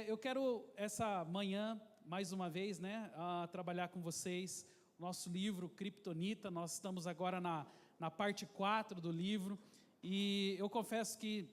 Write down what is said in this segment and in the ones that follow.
Eu quero essa manhã, mais uma vez, trabalhar com vocês o nosso livro Kryptonita. Nós estamos agora na parte 4 do livro, e eu confesso que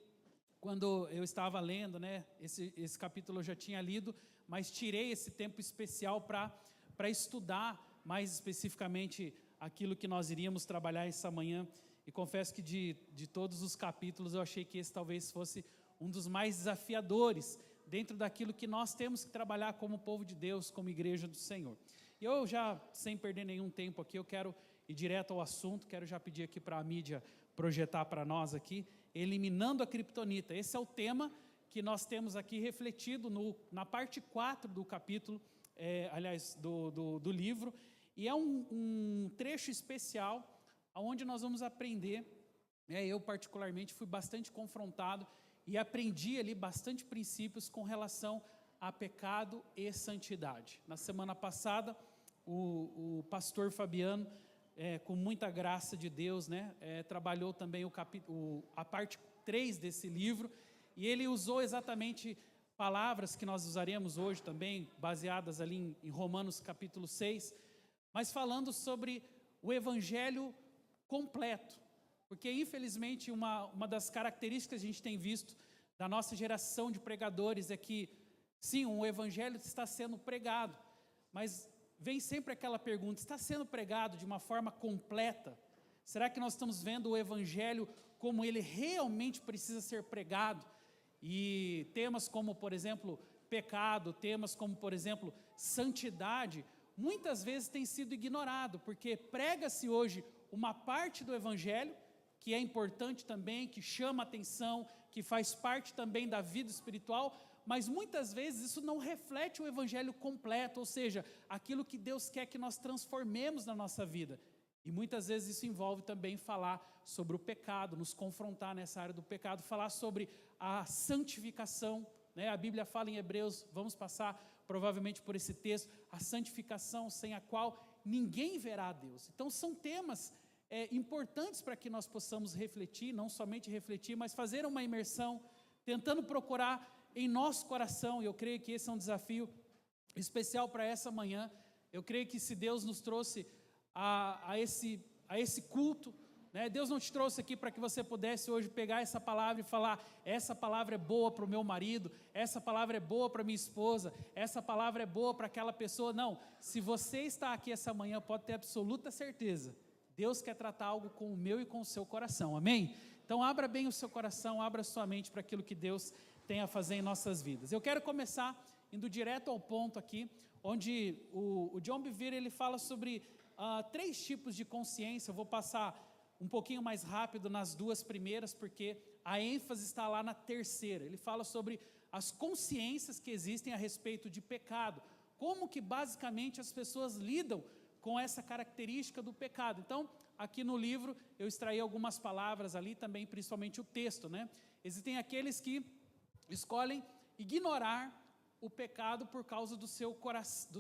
quando eu estava lendo, esse capítulo eu já tinha lido, mas tirei esse tempo especial para estudar mais especificamente aquilo que nós iríamos trabalhar essa manhã, e confesso que de todos os capítulos eu achei que esse talvez fosse um dos mais desafiadores dentro daquilo que nós temos que trabalhar como povo de Deus, como igreja do Senhor. E eu já, sem perder nenhum tempo aqui, eu quero ir direto ao assunto, quero já pedir aqui para a mídia projetar para nós aqui, eliminando a Kryptonita. Esse é o tema que nós temos aqui refletido na parte 4 do capítulo, do livro, e é um trecho especial, onde nós vamos aprender, eu particularmente fui bastante confrontado, e aprendi ali bastante princípios com relação a pecado e santidade. Na semana passada, o pastor Fabiano, com muita graça de Deus, trabalhou também a parte 3 desse livro, e ele usou exatamente palavras que nós usaremos hoje também, baseadas ali em Romanos capítulo 6, mas falando sobre o evangelho completo. Porque, infelizmente, uma das características que a gente tem visto da nossa geração de pregadores é que, sim, o evangelho está sendo pregado, mas vem sempre aquela pergunta: está sendo pregado de uma forma completa? Será que nós estamos vendo o evangelho como ele realmente precisa ser pregado? E temas como, por exemplo, pecado, temas como, por exemplo, santidade, muitas vezes tem sido ignorado, porque prega-se hoje uma parte do evangelho, que é importante também, que chama atenção, que faz parte também da vida espiritual, mas muitas vezes isso não reflete o evangelho completo, ou seja, aquilo que Deus quer que nós transformemos na nossa vida. E muitas vezes isso envolve também falar sobre o pecado, nos confrontar nessa área do pecado, falar sobre a santificação, A Bíblia fala em Hebreus, vamos passar provavelmente por esse texto, a santificação sem a qual ninguém verá a Deus. Então são temas importantes para que nós possamos refletir, não somente refletir, mas fazer uma imersão, tentando procurar em nosso coração, e eu creio que esse é um desafio especial para essa manhã. Eu creio que se Deus nos trouxe a esse culto, Deus não te trouxe aqui para que você pudesse hoje pegar essa palavra e falar: essa palavra é boa para o meu marido, essa palavra é boa para minha esposa, essa palavra é boa para aquela pessoa. Não, se você está aqui essa manhã, pode ter absoluta certeza, Deus quer tratar algo com o meu e com o seu coração, amém? Então abra bem o seu coração, abra sua mente para aquilo que Deus tem a fazer em nossas vidas. Eu quero começar indo direto ao ponto aqui, onde o John Bevere, ele fala sobre 3 tipos de consciência. Eu vou passar um pouquinho mais rápido nas 2 primeiras, porque a ênfase está lá na terceira. Ele fala sobre as consciências que existem a respeito de pecado, como que basicamente as pessoas lidam com essa característica do pecado. Então, aqui no livro, eu extraí algumas palavras ali também, principalmente o texto, Existem aqueles que escolhem ignorar o pecado por causa dos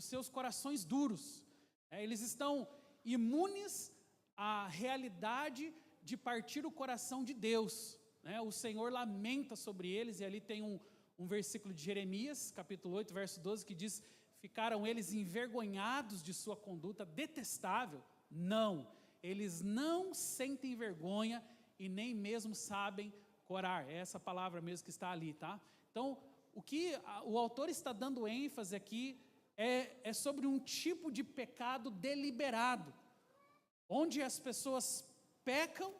seus corações duros. Eles estão imunes à realidade de partir o coração de Deus. O Senhor lamenta sobre eles, e ali tem um versículo de Jeremias, capítulo 8, verso 12, que diz: ficaram eles envergonhados de sua conduta detestável? Não, eles não sentem vergonha e nem mesmo sabem corar. É essa palavra mesmo que está ali, Então, o que o autor está dando ênfase aqui é sobre um tipo de pecado deliberado, onde as pessoas pecam,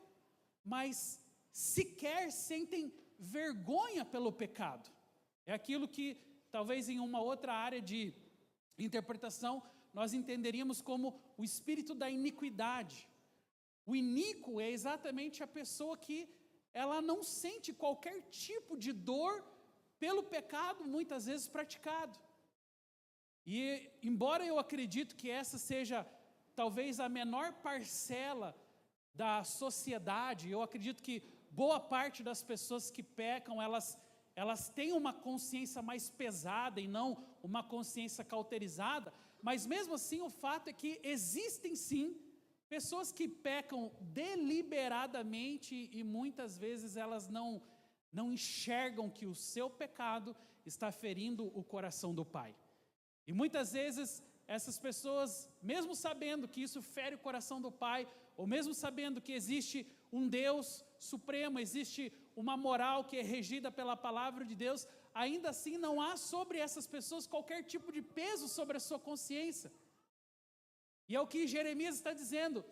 mas sequer sentem vergonha pelo pecado. É aquilo que talvez em uma outra área de interpretação nós entenderíamos como o espírito da iniquidade. O iníquo é exatamente a pessoa que ela não sente qualquer tipo de dor pelo pecado muitas vezes praticado. E embora eu acredito que essa seja talvez a menor parcela da sociedade, eu acredito que boa parte das pessoas que pecam, elas têm uma consciência mais pesada e não uma consciência cauterizada, mas mesmo assim o fato é que existem sim pessoas que pecam deliberadamente, e muitas vezes elas não enxergam que o seu pecado está ferindo o coração do Pai. E muitas vezes essas pessoas, mesmo sabendo que isso fere o coração do Pai, ou mesmo sabendo que existe um Deus supremo, existe uma moral que é regida pela palavra de Deus, ainda assim não há sobre essas pessoas qualquer tipo de peso sobre a sua consciência. E é o que Jeremias está dizendo.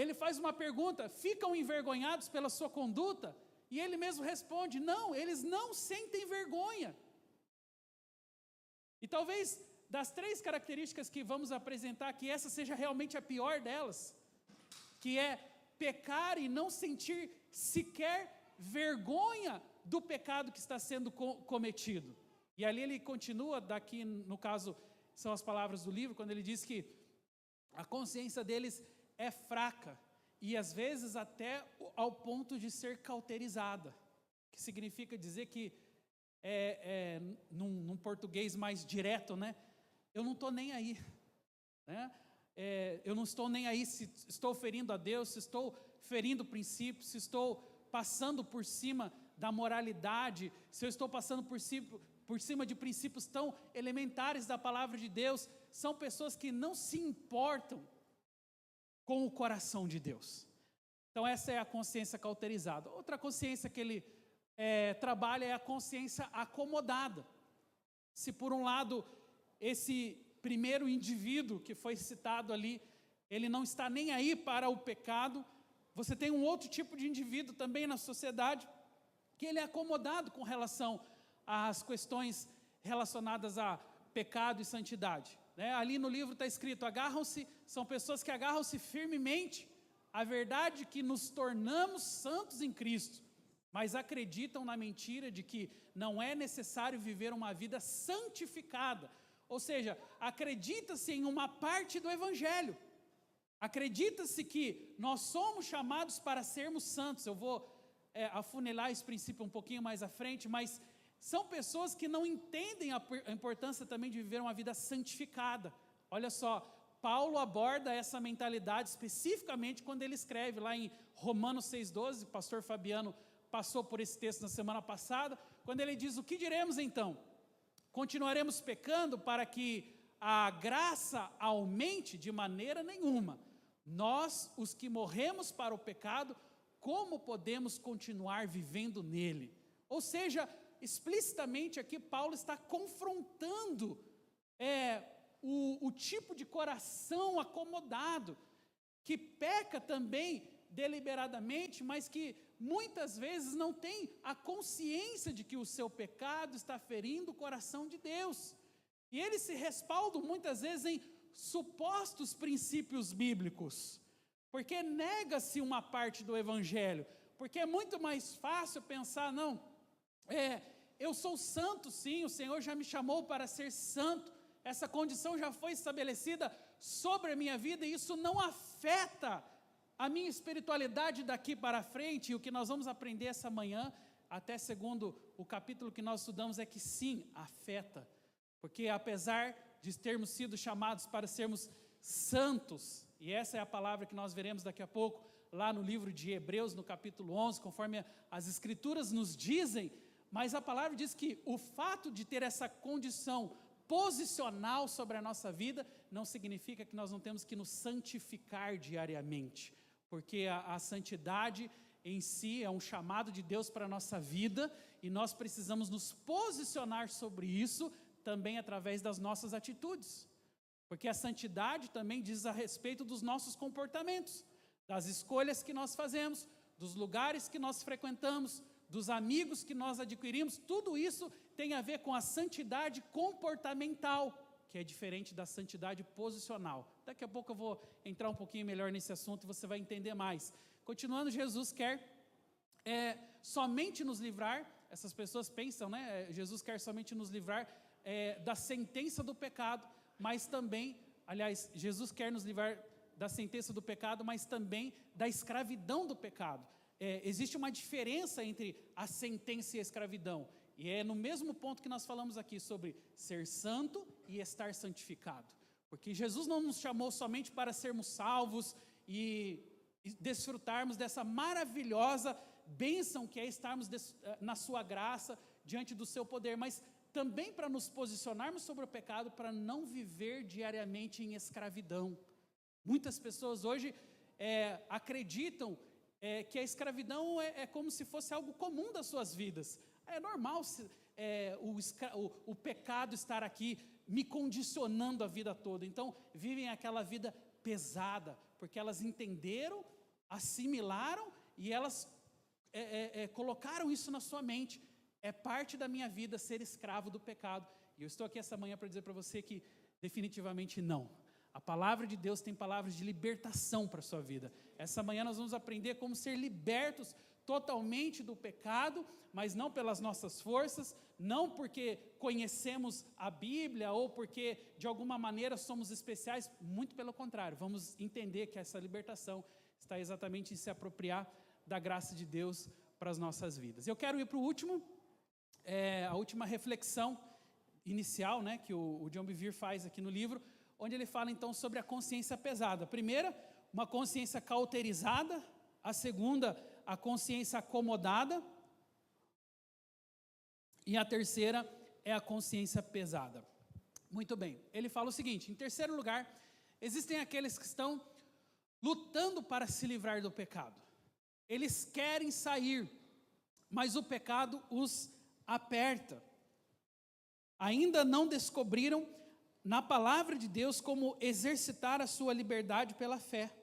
Ele faz uma pergunta: ficam envergonhados pela sua conduta? E ele mesmo responde: não, eles não sentem vergonha. E talvez das 3 características que vamos apresentar, que essa seja realmente a pior delas, que é pecar e não sentir sequer vergonha do pecado que está sendo cometido. E ali ele continua, daqui no caso são as palavras do livro, quando ele diz que a consciência deles é fraca e às vezes até ao ponto de ser cauterizada, que significa dizer que num português mais direto, né? Eu não estou nem aí, né? Eu não estou nem aí se estou ferindo a Deus, se estou ferindo princípios, se estou passando por cima da moralidade, se eu estou passando por cima de princípios tão elementares da palavra de Deus. São pessoas que não se importam com o coração de Deus. Então essa é a consciência cauterizada. Outra consciência que ele trabalha é a consciência acomodada. Se por um lado esse primeiro indivíduo que foi citado ali, ele não está nem aí para o pecado, você tem um outro tipo de indivíduo também na sociedade, que ele é acomodado com relação às questões relacionadas a pecado e santidade, né? Ali no livro está escrito: são pessoas que agarram-se firmemente à verdade que nos tornamos santos em Cristo, mas acreditam na mentira de que não é necessário viver uma vida santificada. Ou seja, acredita-se em uma parte do Evangelho, acredita-se que nós somos chamados para sermos santos. Eu vou afunilar esse princípio um pouquinho mais à frente, mas são pessoas que não entendem a importância também de viver uma vida santificada. Olha só, Paulo aborda essa mentalidade especificamente quando ele escreve lá em Romanos 6,12, o pastor Fabiano passou por esse texto na semana passada, quando ele diz: o que diremos então? Continuaremos pecando para que a graça aumente? De maneira nenhuma. Nós, os que morremos para o pecado, como podemos continuar vivendo nele? Ou seja, explicitamente aqui Paulo está confrontando o tipo de coração acomodado, que peca também deliberadamente, mas que muitas vezes não tem a consciência de que o seu pecado está ferindo o coração de Deus. E eles se respaldam muitas vezes em supostos princípios bíblicos, porque nega-se uma parte do Evangelho, porque é muito mais fácil pensar: não, eu sou santo sim, o Senhor já me chamou para ser santo, essa condição já foi estabelecida sobre a minha vida e isso não afeta a minha espiritualidade daqui para frente. E o que nós vamos aprender essa manhã, até segundo o capítulo que nós estudamos, é que sim, afeta, porque apesar de termos sido chamados para sermos santos, e essa é a palavra que nós veremos daqui a pouco, lá no livro de Hebreus, no capítulo 11, conforme as Escrituras nos dizem, mas a palavra diz que o fato de ter essa condição posicional sobre a nossa vida, não significa que nós não temos que nos santificar diariamente, porque a santidade em si é um chamado de Deus para a nossa vida, e nós precisamos nos posicionar sobre isso, também através das nossas atitudes, porque a santidade também diz a respeito dos nossos comportamentos, das escolhas que nós fazemos, dos lugares que nós frequentamos, dos amigos que nós adquirimos. Tudo isso tem a ver com a santidade comportamental, que é diferente da santidade posicional. Daqui a pouco eu vou entrar um pouquinho melhor nesse assunto e você vai entender mais. Continuando, Jesus quer somente nos livrar, essas pessoas pensam, né? Jesus quer somente nos livrar da sentença do pecado, mas também, aliás, Jesus quer nos livrar da sentença do pecado, mas também da escravidão do pecado. Existe uma diferença entre a sentença e a escravidão, e é no mesmo ponto que nós falamos aqui sobre ser santo e estar santificado, porque Jesus não nos chamou somente para sermos salvos e desfrutarmos dessa maravilhosa bênção que é estarmos na sua graça, diante do seu poder, mas também para nos posicionarmos sobre o pecado, para não viver diariamente em escravidão. Muitas pessoas hoje acreditam que a escravidão é como se fosse algo comum das suas vidas. É normal o pecado estar aqui me condicionando a vida toda. Então, vivem aquela vida pesada, porque elas entenderam, assimilaram e elas colocaram isso na sua mente. É parte da minha vida ser escravo do pecado. E eu estou aqui essa manhã para dizer para você que definitivamente não. A palavra de Deus tem palavras de libertação para a sua vida. Essa manhã nós vamos aprender como ser libertos totalmente do pecado, mas não pelas nossas forças, não porque conhecemos a Bíblia ou porque de alguma maneira somos especiais, muito pelo contrário. Vamos entender que essa libertação está exatamente em se apropriar da graça de Deus para as nossas vidas. Eu quero ir para o último, a última reflexão inicial, né, que o John Bevere faz aqui no livro, onde ele fala então sobre a consciência pesada. A primeira, uma consciência cauterizada. A segunda, a consciência acomodada. E a terceira é a consciência pesada. Muito bem, ele fala o seguinte: em terceiro lugar, existem aqueles que estão lutando para se livrar do pecado. Eles querem sair, mas o pecado os aperta. Ainda não descobriram na palavra de Deus como exercitar a sua liberdade pela fé.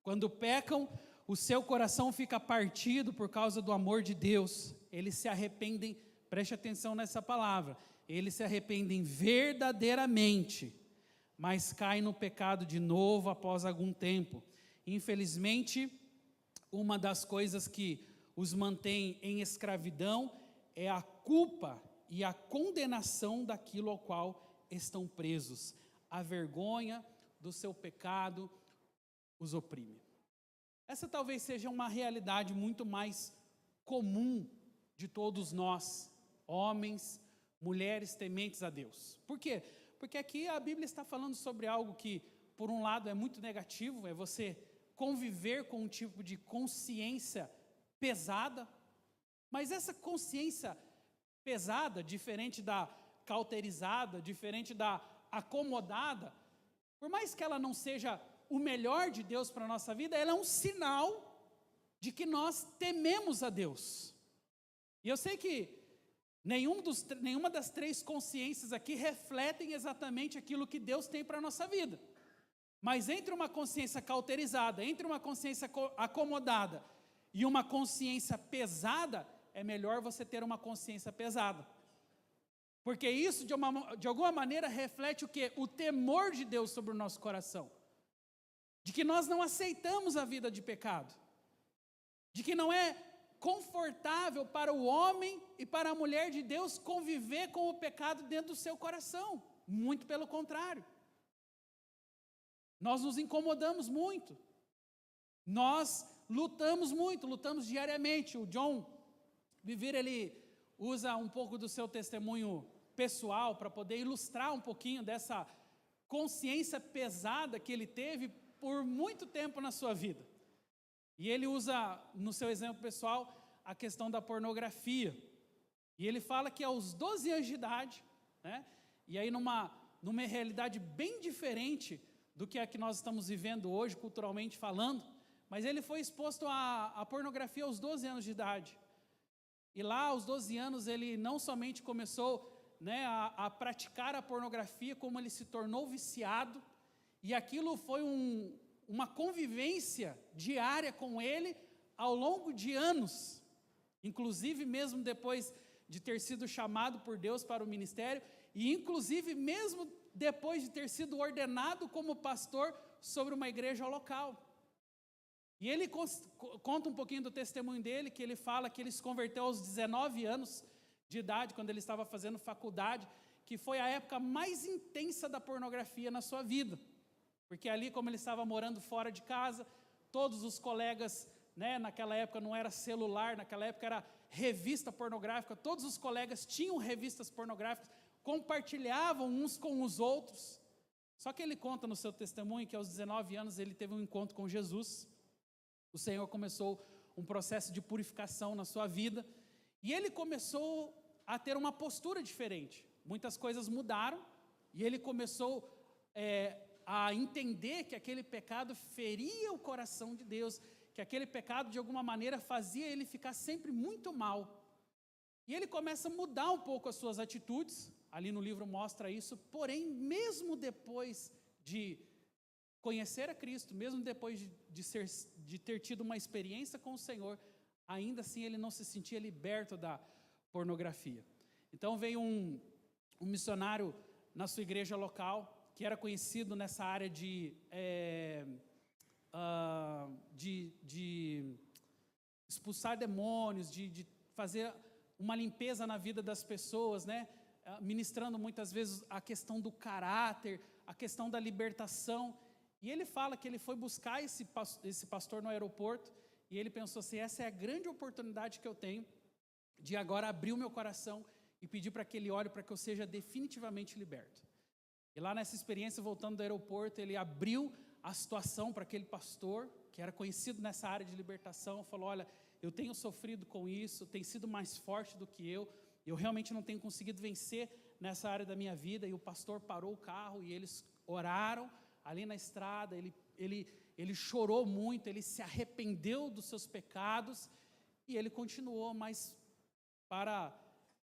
Quando pecam, o seu coração fica partido por causa do amor de Deus. Eles se arrependem, preste atenção nessa palavra, eles se arrependem verdadeiramente, mas caem no pecado de novo após algum tempo. Infelizmente, uma das coisas que os mantém em escravidão é a culpa e a condenação daquilo ao qual estão presos. A vergonha do seu pecado os oprime. Essa talvez seja uma realidade muito mais comum de todos nós, homens, mulheres tementes a Deus. Por quê? Porque aqui a Bíblia está falando sobre algo que, por um lado, é muito negativo, é você conviver com um tipo de consciência pesada, mas essa consciência pesada, diferente da cauterizada, diferente da acomodada, por mais que ela não seja o melhor de Deus para a nossa vida, ela é um sinal de que nós tememos a Deus. E eu sei que nenhuma das três consciências aqui refletem exatamente aquilo que Deus tem para a nossa vida. Mas entre uma consciência cauterizada, entre uma consciência acomodada e uma consciência pesada, é melhor você ter uma consciência pesada. Porque isso, de alguma maneira, reflete o quê? O temor de Deus sobre o nosso coração. De que nós não aceitamos a vida de pecado. De que não é confortável para o homem e para a mulher de Deus conviver com o pecado dentro do seu coração. Muito pelo contrário. Nós nos incomodamos muito. Nós lutamos muito, lutamos diariamente. O John Bevere, ele usa um pouco do seu testemunho pessoal para poder ilustrar um pouquinho dessa consciência pesada que ele teve por muito tempo na sua vida. E ele usa, no seu exemplo pessoal, a questão da pornografia. E ele fala que aos 12 anos de idade, né, e aí numa realidade bem diferente do que a que nós estamos vivendo hoje, culturalmente falando, mas ele foi exposto à pornografia aos 12 anos de idade. E lá, aos 12 anos, ele não somente começou, né, a praticar a pornografia, como ele se tornou viciado, e aquilo foi uma convivência diária com ele ao longo de anos, inclusive mesmo depois de ter sido chamado por Deus para o ministério, e inclusive mesmo depois de ter sido ordenado como pastor sobre uma igreja local. E ele conta um pouquinho do testemunho dele, que ele fala que ele se converteu aos 19 anos de idade, quando ele estava fazendo faculdade, que foi a época mais intensa da pornografia na sua vida. Porque ali, como ele estava morando fora de casa, todos os colegas, né, naquela época não era celular, naquela época era revista pornográfica, todos os colegas tinham revistas pornográficas, compartilhavam uns com os outros. Só que ele conta no seu testemunho que aos 19 anos ele teve um encontro com Jesus. O Senhor começou um processo de purificação na sua vida, e ele começou a ter uma postura diferente. Muitas coisas mudaram e ele começou a entender que aquele pecado feria o coração de Deus, que aquele pecado de alguma maneira fazia ele ficar sempre muito mal. E ele começa a mudar um pouco as suas atitudes, ali no livro mostra isso, porém, mesmo depois de conhecer a Cristo, mesmo depois de ter tido uma experiência com o Senhor, ainda assim ele não se sentia liberto da pornografia. Então veio um missionário na sua igreja local, que era conhecido nessa área de expulsar demônios, de fazer uma limpeza na vida das pessoas, né? Ministrando muitas vezes a questão do caráter, a questão da libertação. E ele fala que ele foi buscar esse pastor no aeroporto e ele pensou assim, essa é a grande oportunidade que eu tenho de agora abrir o meu coração e pedir para que ele ore para que eu seja definitivamente liberto. E lá nessa experiência, voltando do aeroporto, ele abriu a situação para aquele pastor, que era conhecido nessa área de libertação, falou, olha, eu tenho sofrido com isso, tem sido mais forte do que eu realmente não tenho conseguido vencer nessa área da minha vida. E o pastor parou o carro e eles oraram ali na estrada, ele chorou muito, ele se arrependeu dos seus pecados e ele continuou, mas para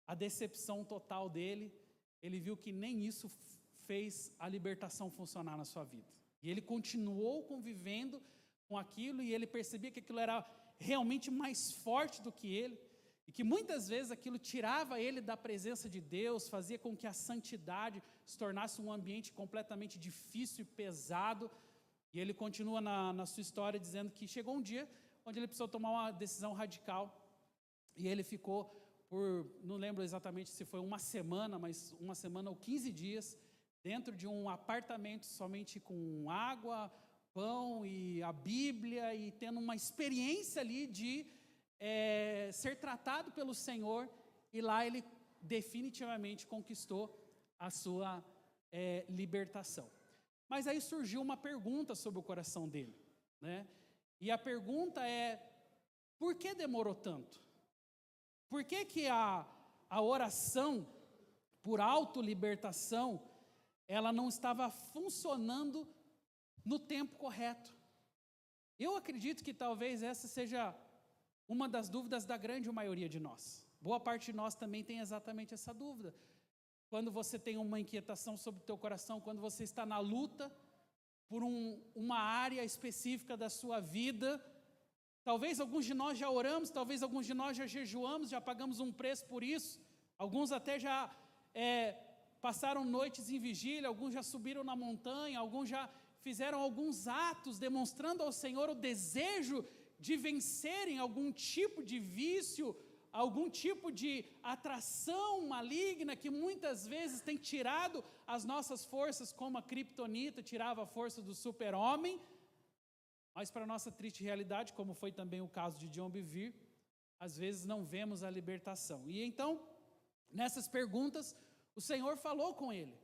a decepção total dele, ele viu que nem isso fez a libertação funcionar na sua vida. E ele continuou convivendo com aquilo e ele percebia que aquilo era realmente mais forte do que ele e que muitas vezes aquilo tirava ele da presença de Deus, fazia com que a santidade se tornasse um ambiente completamente difícil e pesado. E ele continua na sua história dizendo que chegou um dia onde ele precisou tomar uma decisão radical e ele ficou não lembro exatamente se foi uma semana, mas uma semana ou 15 dias, dentro de um apartamento somente com água, pão e a Bíblia, e tendo uma experiência ali de ser tratado pelo Senhor, e lá ele definitivamente conquistou a sua libertação. Mas aí surgiu uma pergunta sobre o coração dele, né? E a pergunta é, por que demorou tanto? Por que a oração por autolibertação, ela não estava funcionando no tempo correto? Eu acredito que talvez essa seja uma das dúvidas da grande maioria de nós. Boa parte de nós também tem exatamente essa dúvida. Quando você tem uma inquietação sobre o teu coração, quando você está na luta por uma área específica da sua vida, talvez alguns de nós já oramos, talvez alguns de nós já jejuamos, já pagamos um preço por isso, alguns até já passaram noites em vigília, alguns já subiram na montanha, alguns já fizeram alguns atos demonstrando ao Senhor o desejo de vencerem algum tipo de vício, algum tipo de atração maligna que muitas vezes tem tirado as nossas forças, como a criptonita tirava a força do super-homem. Mas para a nossa triste realidade, como foi também o caso de John Bevere, às vezes não vemos a libertação. E então, nessas perguntas, o Senhor falou com ele.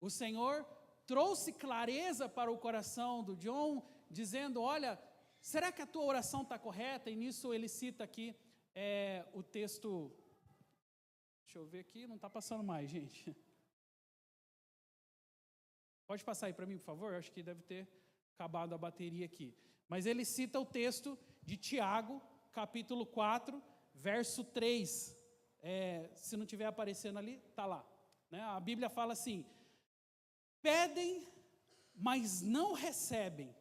O Senhor trouxe clareza para o coração do John, dizendo, olha, será que a tua oração está correta? E nisso ele cita aqui o texto, deixa eu ver aqui, não está passando mais, gente. Pode passar aí para mim, por favor? Eu acho que deve ter acabado a bateria aqui. Mas ele cita o texto de Tiago, capítulo 4, verso 3. Se não estiver aparecendo ali, está lá. Né? A Bíblia fala assim, pedem, mas não recebem,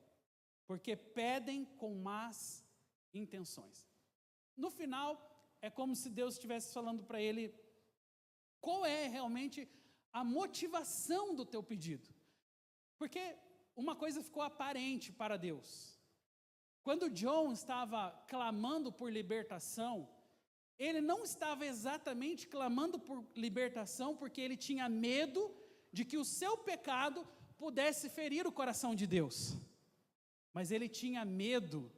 porque pedem com más intenções. No final, é como se Deus estivesse falando para ele, qual é realmente a motivação do teu pedido? Porque uma coisa ficou aparente para Deus. Quando John estava clamando por libertação, ele não estava exatamente clamando por libertação porque ele tinha medo de que o seu pecado pudesse ferir o coração de Deus. Mas ele tinha medo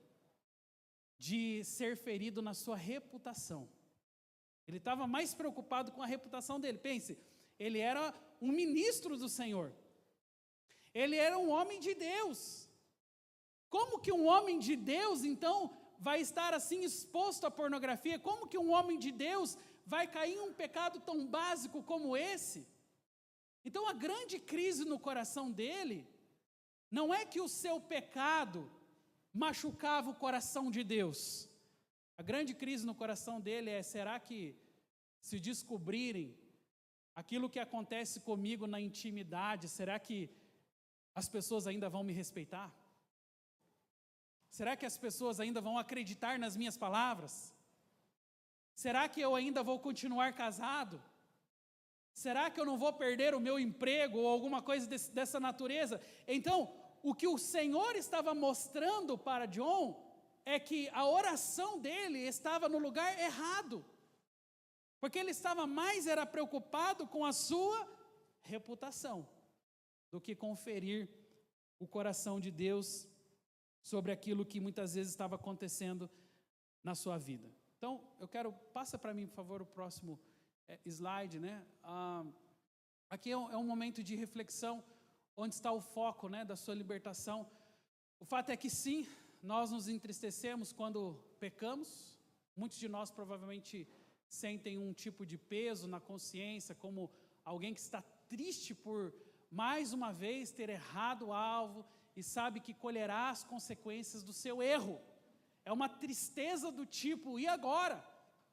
de ser ferido na sua reputação. Ele estava mais preocupado com a reputação dele. Pense, ele era um ministro do Senhor. Ele era um homem de Deus. Como que um homem de Deus, então, vai estar assim exposto à pornografia? Como que um homem de Deus vai cair em um pecado tão básico como esse? Então a grande crise no coração dele não é que o seu pecado machucava o coração de Deus. A grande crise no coração dele é: será que se descobrirem aquilo que acontece comigo na intimidade, será que as pessoas ainda vão me respeitar? Será que as pessoas ainda vão acreditar nas minhas palavras? Será que eu ainda vou continuar casado? Será que eu não vou perder o meu emprego ou alguma coisa dessa natureza? Então, o que o Senhor estava mostrando para John é que a oração dele estava no lugar errado. Porque ele estava mais preocupado com a sua reputação do que conferir o coração de Deus sobre aquilo que muitas vezes estava acontecendo na sua vida. Então, passa para mim, por favor, o próximo slide, né? Aqui é um momento de reflexão, onde está o foco, né, da sua libertação. O fato é que sim, nós nos entristecemos quando pecamos. Muitos de nós provavelmente sentem um tipo de peso na consciência, como alguém que está triste por mais uma vez ter errado o alvo e sabe que colherá as consequências do seu erro. É uma tristeza do tipo: e agora?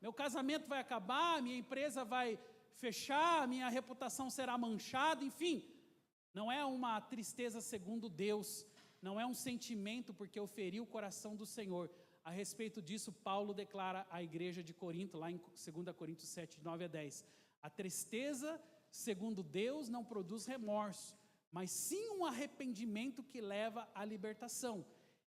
Meu casamento vai acabar, minha empresa vai fechar, minha reputação será manchada, enfim. Não é uma tristeza segundo Deus, não é um sentimento porque eu feri o coração do Senhor. A respeito disso, Paulo declara à igreja de Corinto, lá em 2 Coríntios 7, 9 a 10. A tristeza segundo Deus não produz remorso, mas sim um arrependimento que leva à libertação.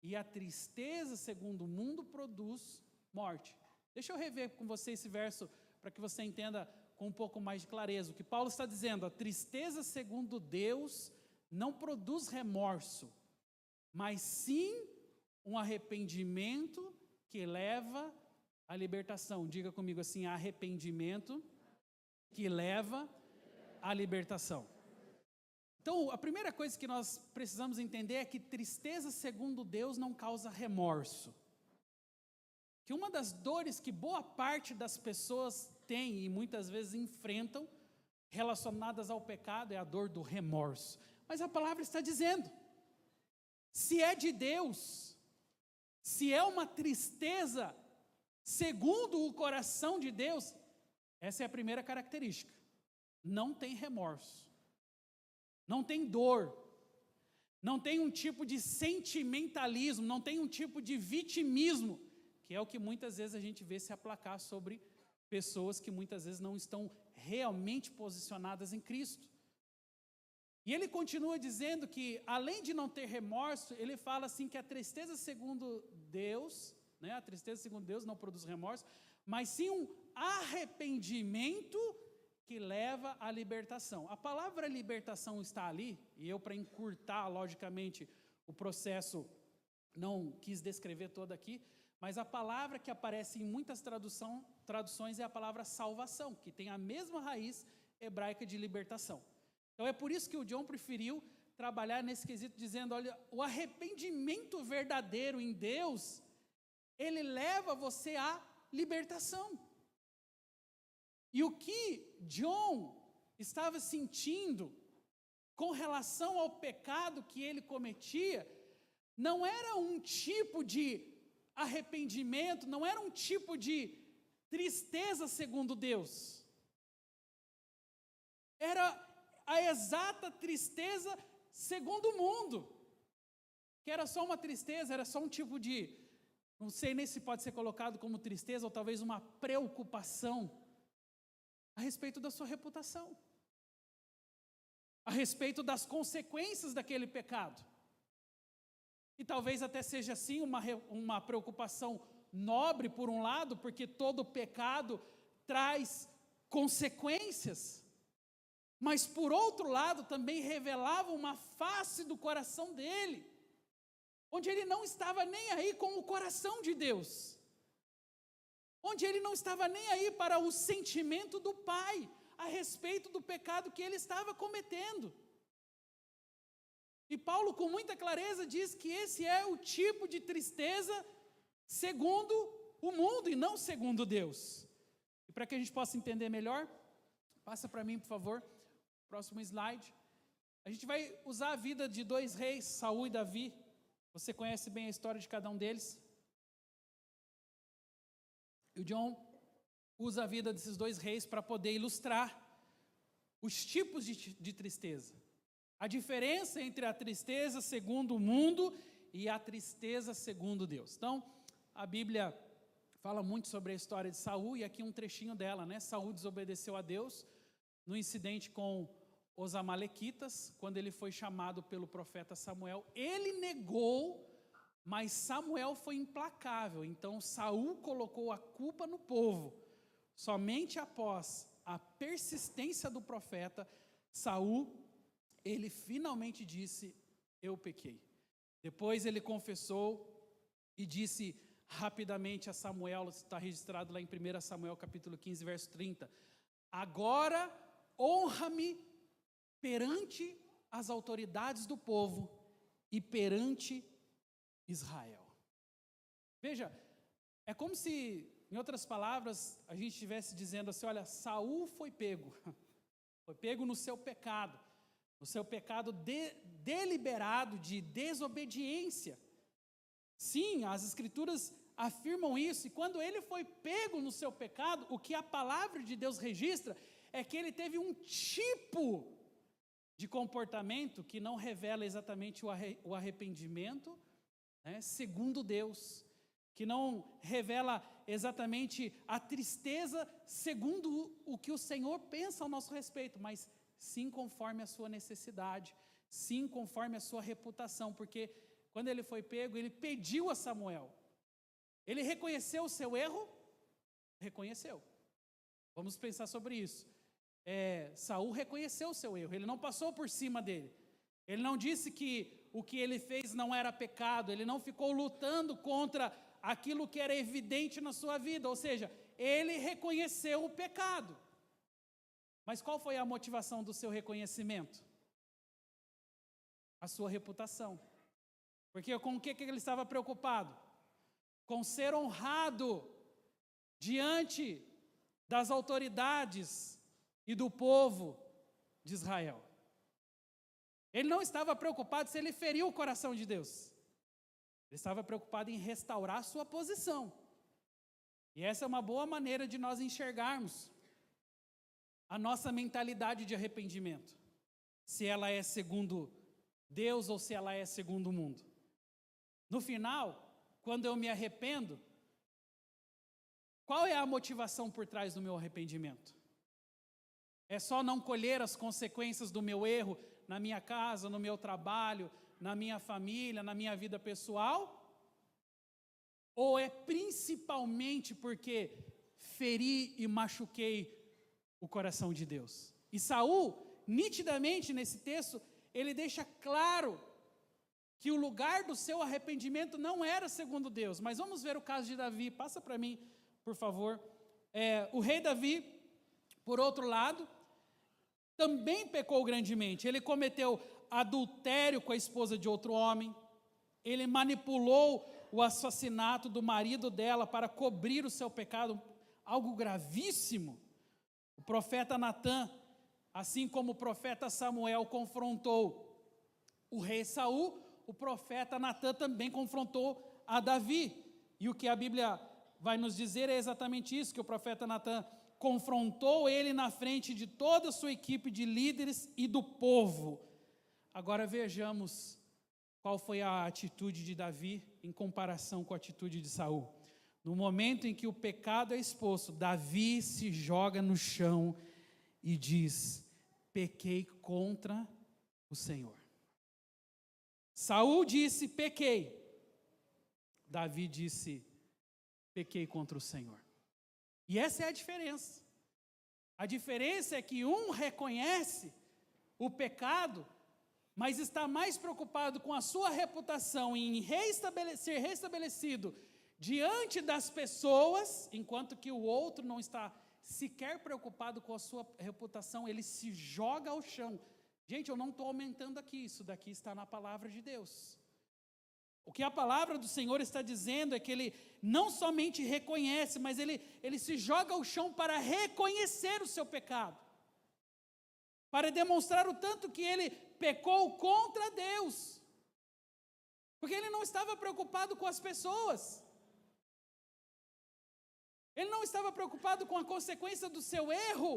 E a tristeza segundo o mundo produz morte. Deixa eu rever com você esse verso, para que você entenda com um pouco mais de clareza. O que Paulo está dizendo: a tristeza segundo Deus não produz remorso, mas sim um arrependimento que leva à libertação. Diga comigo assim: arrependimento que leva à libertação. Então, a primeira coisa que nós precisamos entender é que tristeza segundo Deus não causa remorso. Que uma das dores que boa parte das pessoas tem e muitas vezes enfrentam relacionadas ao pecado é a dor do remorso. Mas a palavra está dizendo: se é de Deus, se é uma tristeza segundo o coração de Deus, essa é a primeira característica: não tem remorso, não tem dor, não tem um tipo de sentimentalismo, não tem um tipo de vitimismo, que é o que muitas vezes a gente vê se aplacar sobre pessoas que muitas vezes não estão realmente posicionadas em Cristo. E ele continua dizendo que, além de não ter remorso, ele fala assim que a tristeza segundo Deus, né, a tristeza segundo Deus não produz remorso, mas sim um arrependimento que leva à libertação. A palavra libertação está ali, e eu, para encurtar, logicamente, o processo, não quis descrever toda aqui, mas a palavra que aparece em muitas traduções é a palavra salvação, que tem a mesma raiz hebraica de libertação. Então é por isso que o John preferiu trabalhar nesse quesito, dizendo: olha, o arrependimento verdadeiro em Deus, ele leva você à libertação. E o que John estava sentindo com relação ao pecado que ele cometia, não era um tipo de arrependimento, não era um tipo de tristeza segundo Deus. Era a exata tristeza segundo o mundo, que era só uma tristeza, era só um tipo de, não sei nem se pode ser colocado como tristeza, ou talvez uma preocupação a respeito da sua reputação, a respeito das consequências daquele pecado. E talvez até seja assim uma preocupação nobre por um lado, porque todo pecado traz consequências, mas por outro lado também revelava uma face do coração dele, onde ele não estava nem aí com o coração de Deus, onde ele não estava nem aí para o sentimento do Pai a respeito do pecado que ele estava cometendo. E Paulo, com muita clareza, diz que esse é o tipo de tristeza segundo o mundo e não segundo Deus. E para que a gente possa entender melhor, passa para mim, por favor, próximo slide. A gente vai usar a vida de dois reis, Saul e Davi. Você conhece bem a história de cada um deles. E o John usa a vida desses dois reis para poder ilustrar os tipos de tristeza. A diferença entre a tristeza segundo o mundo e a tristeza segundo Deus. Então, a Bíblia fala muito sobre a história de Saul, e aqui um trechinho dela, né? Saul desobedeceu a Deus no incidente com os amalequitas, quando ele foi chamado pelo profeta Samuel. Ele negou, mas Samuel foi implacável. Então Saul colocou a culpa no povo. Somente após a persistência do profeta, Saul, ele finalmente disse: eu pequei. Depois ele confessou e disse rapidamente a Samuel, está registrado lá em 1 Samuel capítulo 15, verso 30, agora honra-me perante as autoridades do povo e perante Israel. Veja, é como se, em outras palavras, a gente estivesse dizendo assim: olha, Saul foi pego no seu pecado, deliberado de desobediência. Sim, as Escrituras afirmam isso, e quando ele foi pego no seu pecado, o que a palavra de Deus registra é que ele teve um tipo de comportamento que não revela exatamente o arrependimento, né, segundo Deus, que não revela exatamente a tristeza segundo o que o Senhor pensa ao nosso respeito, mas sim conforme a sua necessidade, sim conforme a sua reputação, porque quando ele foi pego, ele pediu a Samuel. Ele reconheceu o seu erro? Reconheceu. Vamos pensar sobre isso. Saul reconheceu o seu erro, ele não passou por cima dele. Ele não disse que o que ele fez não era pecado, ele não ficou lutando contra aquilo que era evidente na sua vida, ou seja, ele reconheceu o pecado. Mas qual foi a motivação do seu reconhecimento? A sua reputação. Porque com o que ele estava preocupado? Com ser honrado diante das autoridades e do povo de Israel. Ele não estava preocupado se ele feriu o coração de Deus. Ele estava preocupado em restaurar sua posição. E essa é uma boa maneira de nós enxergarmos a nossa mentalidade de arrependimento. Se ela é segundo Deus ou se ela é segundo o mundo. No final, quando eu me arrependo, qual é a motivação por trás do meu arrependimento? É só não colher as consequências do meu erro na minha casa, no meu trabalho, na minha família, na minha vida pessoal? Ou é principalmente porque feri e machuquei o coração de Deus? E Saul, nitidamente nesse texto, ele deixa claro que o lugar do seu arrependimento não era segundo Deus. Mas vamos ver o caso de Davi. Passa para mim, por favor. O rei Davi, por outro lado, também pecou grandemente. Ele cometeu adultério com a esposa de outro homem. Ele manipulou o assassinato do marido dela para cobrir o seu pecado, algo gravíssimo. O profeta Natã, assim como o profeta Samuel confrontou o rei Saul, o profeta Natã também confrontou a Davi. E o que a Bíblia vai nos dizer é exatamente isso, que o profeta Natã confrontou ele na frente de toda a sua equipe de líderes e do povo. Agora vejamos qual foi a atitude de Davi em comparação com a atitude de Saul. No momento em que o pecado é exposto, Davi se joga no chão e diz: pequei contra o Senhor. Saul disse: pequei. Davi disse: pequei contra o Senhor. E essa é a diferença. A diferença é que um reconhece o pecado, mas está mais preocupado com a sua reputação em ser restabelecido diante das pessoas, enquanto que o outro não está sequer preocupado com a sua reputação, ele se joga ao chão. Gente, eu não estou aumentando aqui, isso daqui está na palavra de Deus. O que a palavra do Senhor está dizendo é que ele não somente reconhece, mas ele se joga ao chão para reconhecer o seu pecado, para demonstrar o tanto que ele pecou contra Deus, porque ele não estava preocupado com as pessoas, ele não estava preocupado com a consequência do seu erro,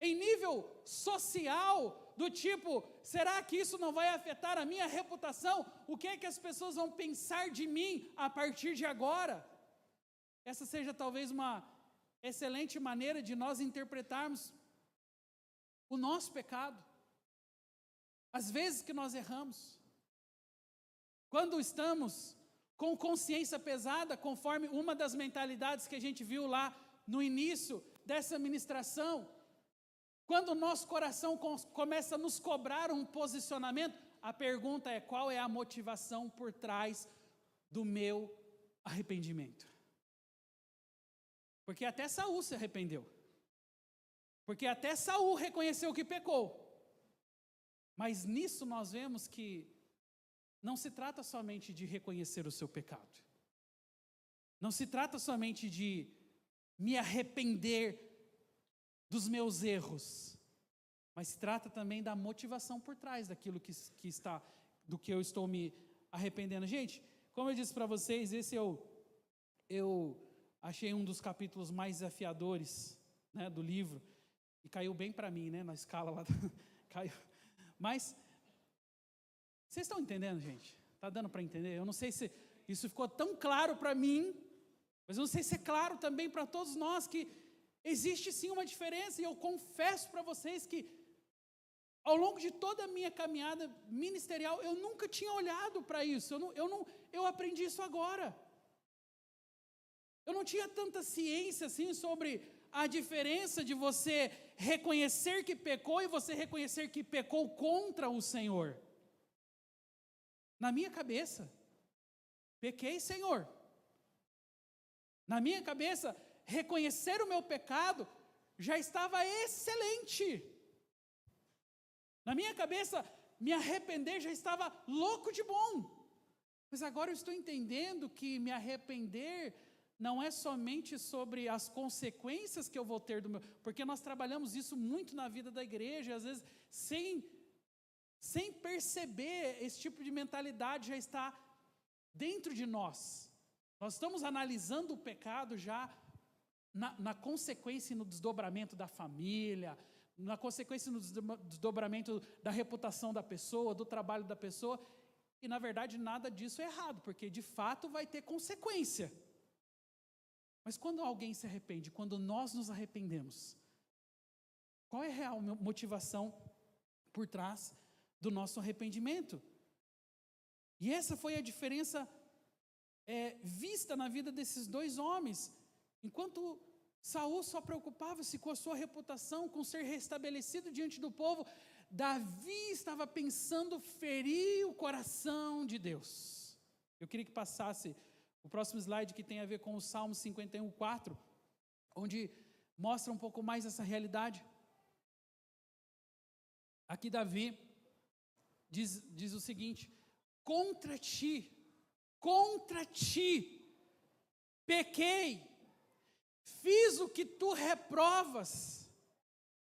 em nível social, do tipo, será que isso não vai afetar a minha reputação? O que é que as pessoas vão pensar de mim a partir de agora? Essa seja talvez uma excelente maneira de nós interpretarmos o nosso pecado, as vezes que nós erramos, quando estamos com consciência pesada, conforme uma das mentalidades que a gente viu lá no início dessa ministração, quando o nosso coração começa a nos cobrar um posicionamento, a pergunta é: qual é a motivação por trás do meu arrependimento? Porque até Saul se arrependeu. Porque até Saul reconheceu que pecou. Mas nisso nós vemos que não se trata somente de reconhecer o seu pecado. Não se trata somente de me arrepender dos meus erros, mas se trata também da motivação por trás daquilo do que eu estou me arrependendo. Gente, como eu disse para vocês, esse eu achei um dos capítulos mais desafiadores, né, do livro, e caiu bem para mim, né, na escala lá, caiu. Mas, vocês estão entendendo, gente? Está dando para entender? Eu não sei se isso ficou tão claro para mim, mas eu não sei se é claro também para todos nós que existe sim uma diferença, e eu confesso para vocês que ao longo de toda a minha caminhada ministerial, eu nunca tinha olhado para isso, eu aprendi isso agora. Eu não tinha tanta ciência assim sobre a diferença de você reconhecer que pecou e você reconhecer que pecou contra o Senhor. Na minha cabeça, pequei, Senhor. Na minha cabeça, reconhecer o meu pecado já estava excelente. Na minha cabeça, me arrepender já estava louco de bom. Mas agora eu estou entendendo que me arrepender não é somente sobre as consequências que eu vou ter do meu... Porque nós trabalhamos isso muito na vida da igreja, às vezes sem perceber, esse tipo de mentalidade já está dentro de nós. Nós estamos analisando o pecado já na consequência e no desdobramento da família, na consequência e no desdobramento da reputação da pessoa, do trabalho da pessoa, e na verdade nada disso é errado, porque de fato vai ter consequência. Mas quando alguém se arrepende, quando nós nos arrependemos, qual é a real motivação por trás do nosso arrependimento? E essa foi a diferença vista na vida desses dois homens. Enquanto Saul só preocupava-se com a sua reputação, com ser restabelecido diante do povo, Davi estava pensando ferir o coração de Deus. Eu queria que passasse o próximo slide, que tem a ver com o Salmo 51:4, onde mostra um pouco mais essa realidade. Aqui Davi diz o seguinte: contra ti pequei, fiz o que tu reprovas,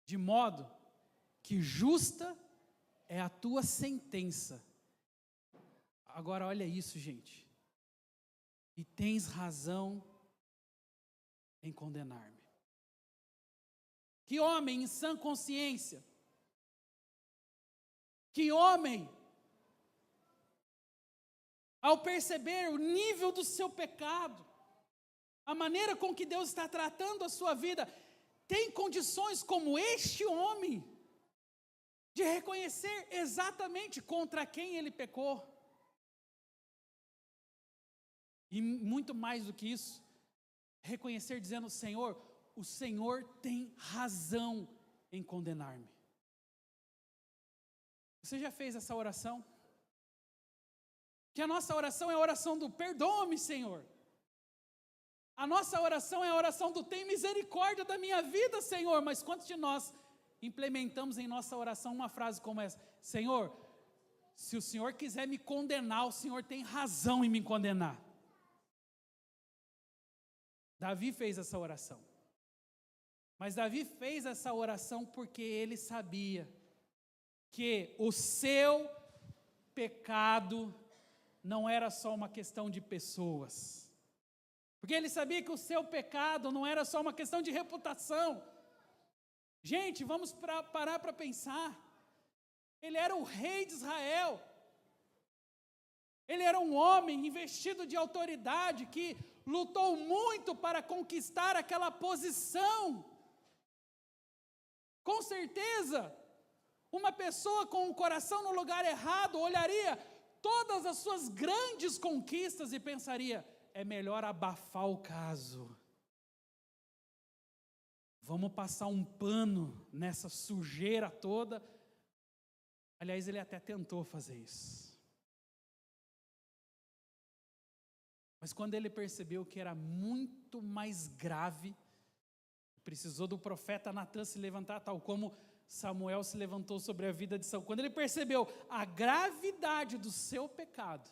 de modo que justa é a tua sentença. Agora olha isso, gente. E tens razão em condenar-me. Que homem em sã consciência, que homem, ao perceber o nível do seu pecado, a maneira com que Deus está tratando a sua vida, tem condições como este homem, de reconhecer exatamente contra quem ele pecou. E muito mais do que isso, reconhecer dizendo: Senhor, o Senhor tem razão em condenar-me. Você já fez essa oração? Que a nossa oração é a oração do perdoa-me, Senhor. A nossa oração é a oração do tem misericórdia da minha vida, Senhor. Mas quantos de nós implementamos em nossa oração uma frase como essa: Senhor, se o Senhor quiser me condenar, o Senhor tem razão em me condenar. Davi fez essa oração. Mas Davi fez essa oração porque ele sabia que o seu pecado não era só uma questão de pessoas. Porque ele sabia que o seu pecado não era só uma questão de reputação. Gente, vamos parar para pensar. Ele era o rei de Israel. Ele era um homem investido de autoridade que lutou muito para conquistar aquela posição. Com certeza, uma pessoa com o coração no lugar errado olharia todas as suas grandes conquistas e pensaria: é melhor abafar o caso. Vamos passar um pano nessa sujeira toda. Aliás, ele até tentou fazer isso. Mas quando ele percebeu que era muito mais grave, precisou do profeta Natã se levantar, tal como Samuel se levantou sobre a vida de Saul. Quando ele percebeu a gravidade do seu pecado,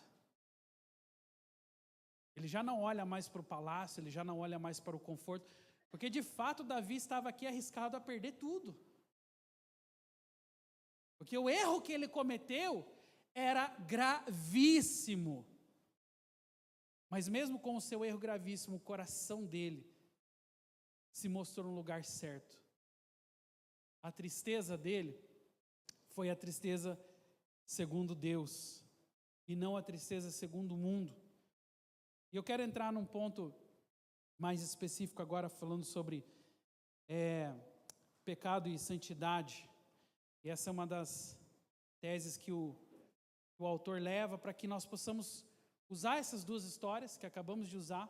ele já não olha mais para o palácio, ele já não olha mais para o conforto, porque de fato Davi estava aqui arriscado a perder tudo. Porque o erro que ele cometeu era gravíssimo. Mas mesmo com o seu erro gravíssimo, o coração dele se mostrou no lugar certo. A tristeza dele foi a tristeza segundo Deus, e não a tristeza segundo o mundo. E eu quero entrar num ponto mais específico agora, falando sobre pecado e santidade. E essa é uma das teses que o autor leva para que nós possamos usar essas duas histórias que acabamos de usar,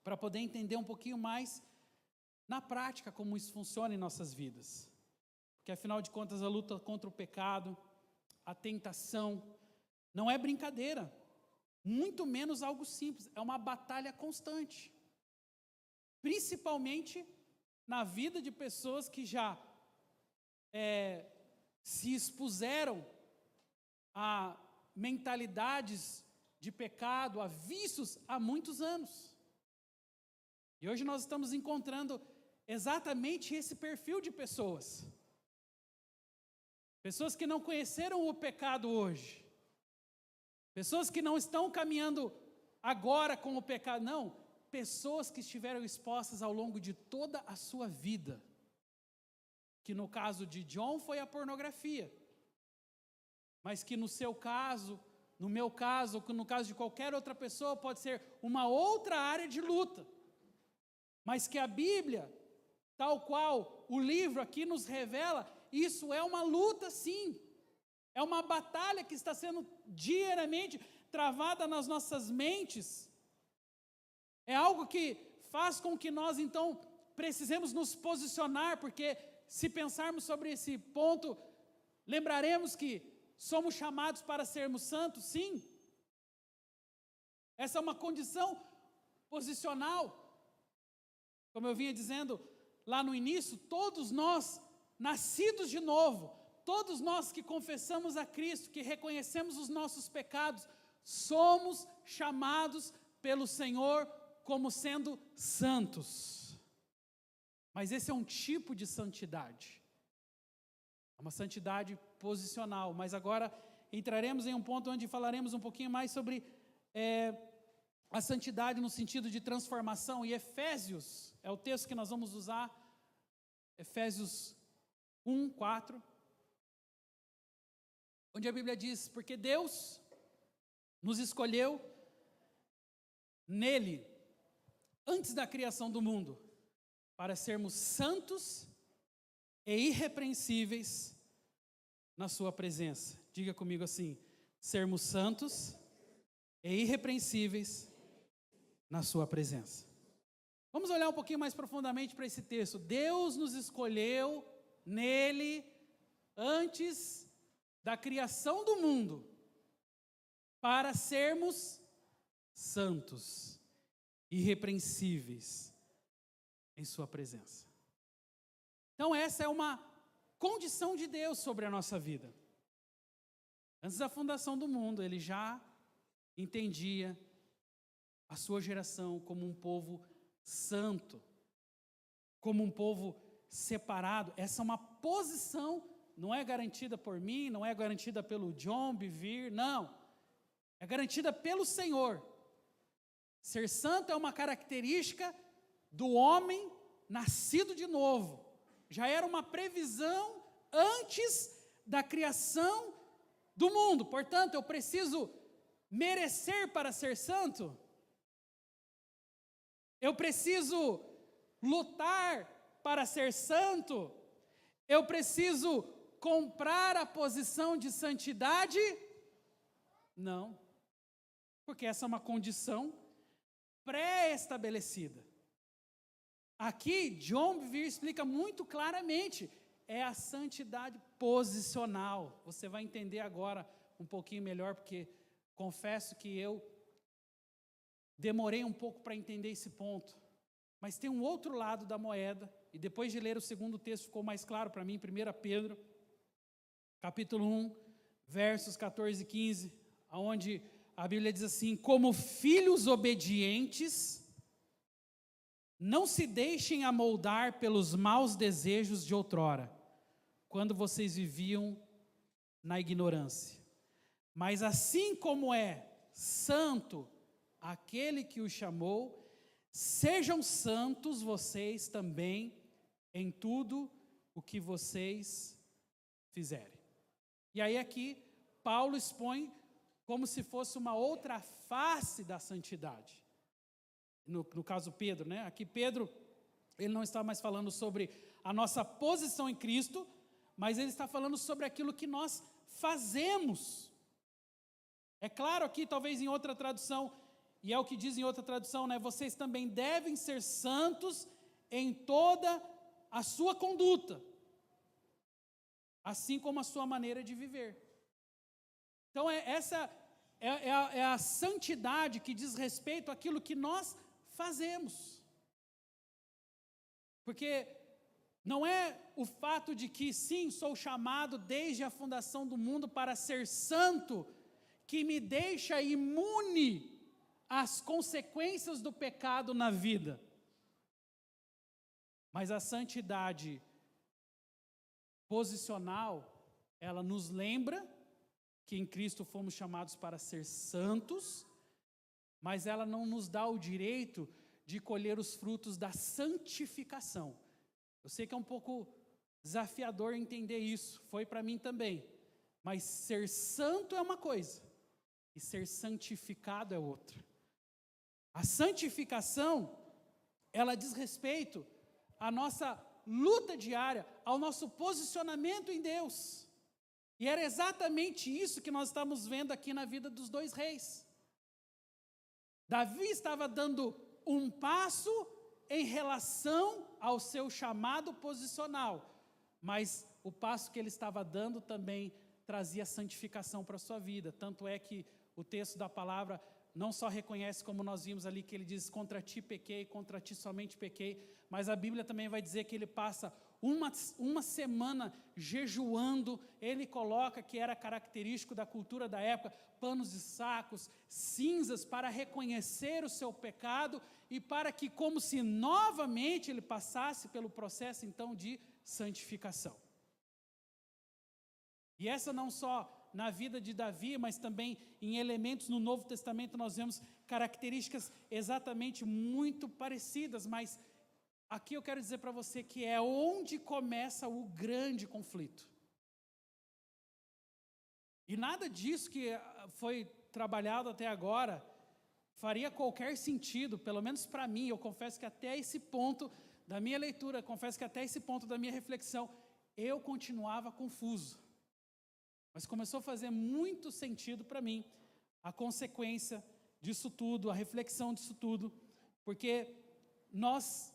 para poder entender um pouquinho mais na prática como isso funciona em nossas vidas. Porque afinal de contas a luta contra o pecado, a tentação, não é brincadeira, muito menos algo simples, é uma batalha constante. Principalmente na vida de pessoas que já se expuseram a mentalidades de pecado, a vícios há muitos anos. E hoje nós estamos encontrando exatamente esse perfil de pessoas. Pessoas que não conheceram o pecado hoje. Pessoas que não estão caminhando agora com o pecado, não. Pessoas que estiveram expostas ao longo de toda a sua vida. Que no caso de John foi a pornografia. Mas que no seu caso, no meu caso, ou no caso de qualquer outra pessoa, pode ser uma outra área de luta. Mas que a Bíblia, tal qual o livro aqui nos revela, isso é uma luta sim. É uma batalha que está sendo diariamente travada nas nossas mentes. É algo que faz com que nós então precisemos nos posicionar, porque se pensarmos sobre esse ponto, lembraremos que somos chamados para sermos santos, sim. Essa é uma condição posicional. Como eu vinha dizendo lá no início, todos nós, nascidos de novo, todos nós que confessamos a Cristo, que reconhecemos os nossos pecados, somos chamados pelo Senhor como sendo santos. Mas esse é um tipo de santidade. É uma santidade posicional. Mas agora entraremos em um ponto onde falaremos um pouquinho mais sobre a santidade no sentido de transformação. E Efésios é o texto que nós vamos usar. Efésios 1, 4. Onde a Bíblia diz: porque Deus nos escolheu nele, antes da criação do mundo, para sermos santos e irrepreensíveis na sua presença. Diga comigo assim: sermos santos e irrepreensíveis na sua presença. Vamos olhar um pouquinho mais profundamente para esse texto. Deus nos escolheu nele antes da criação do mundo para sermos santos, irrepreensíveis em sua presença. Então essa é uma condição de Deus sobre a nossa vida. Antes da fundação do mundo, ele já entendia a sua geração como um povo santo, como um povo separado. Essa é uma posição, não é garantida por mim, não é garantida pelo John Bevere, não. É garantida pelo Senhor. Ser santo é uma característica do homem nascido de novo. Já era uma previsão antes da criação do mundo. Portanto, eu preciso merecer para ser santo? Eu preciso lutar para ser santo? Eu preciso comprar a posição de santidade? Não. Porque essa é uma condição pré-estabelecida. Aqui, John Bevere explica muito claramente, é a santidade posicional. Você vai entender agora um pouquinho melhor, porque confesso que eu demorei um pouco para entender esse ponto. Mas tem um outro lado da moeda, e depois de ler o segundo texto ficou mais claro para mim, 1 Pedro, capítulo 1, versos 14 e 15, onde a Bíblia diz assim: como filhos obedientes, não se deixem amoldar pelos maus desejos de outrora, quando vocês viviam na ignorância. Mas assim como é santo aquele que o chamou, sejam santos vocês também em tudo o que vocês fizerem. E aí aqui, Paulo expõe como se fosse uma outra face da santidade. No caso Pedro, né? Aqui Pedro, ele não está mais falando sobre a nossa posição em Cristo, mas ele está falando sobre aquilo que nós fazemos. É claro aqui, talvez em outra tradução, e é o que diz em outra tradução, né? Vocês também devem ser santos em toda a sua conduta, assim como a sua maneira de viver. Então essa é a santidade que diz respeito àquilo que nós fazemos. Porque não é o fato de que sim, sou chamado desde a fundação do mundo para ser santo, que me deixa imune às consequências do pecado na vida. Mas a santidade posicional, ela nos lembra que em Cristo fomos chamados para ser santos, mas ela não nos dá o direito de colher os frutos da santificação. Eu sei que é um pouco desafiador entender isso, foi para mim também. Mas ser santo é uma coisa, e ser santificado é outra. A santificação, ela diz respeito à nossa luta diária, ao nosso posicionamento em Deus. E era exatamente isso que nós estamos vendo aqui na vida dos dois reis. Davi estava dando um passo em relação ao seu chamado posicional, mas o passo que ele estava dando também trazia santificação para a sua vida. Tanto é que o texto da palavra não só reconhece, como nós vimos ali, que ele diz: contra ti pequei, contra ti somente pequei, mas a Bíblia também vai dizer que ele passa uma semana jejuando. Ele coloca que era característico da cultura da época, panos de sacos, cinzas, para reconhecer o seu pecado e para que, como se novamente ele passasse pelo processo então de santificação. E essa não só na vida de Davi, mas também em elementos no Novo Testamento nós vemos características exatamente muito parecidas, mas aqui eu quero dizer para você que é onde começa o grande conflito. E nada disso que foi trabalhado até agora faria qualquer sentido, pelo menos para mim. Eu confesso que até esse ponto da minha leitura, confesso que até esse ponto da minha reflexão, eu continuava confuso. Mas começou a fazer muito sentido para mim a consequência disso tudo, a reflexão disso tudo, porque nós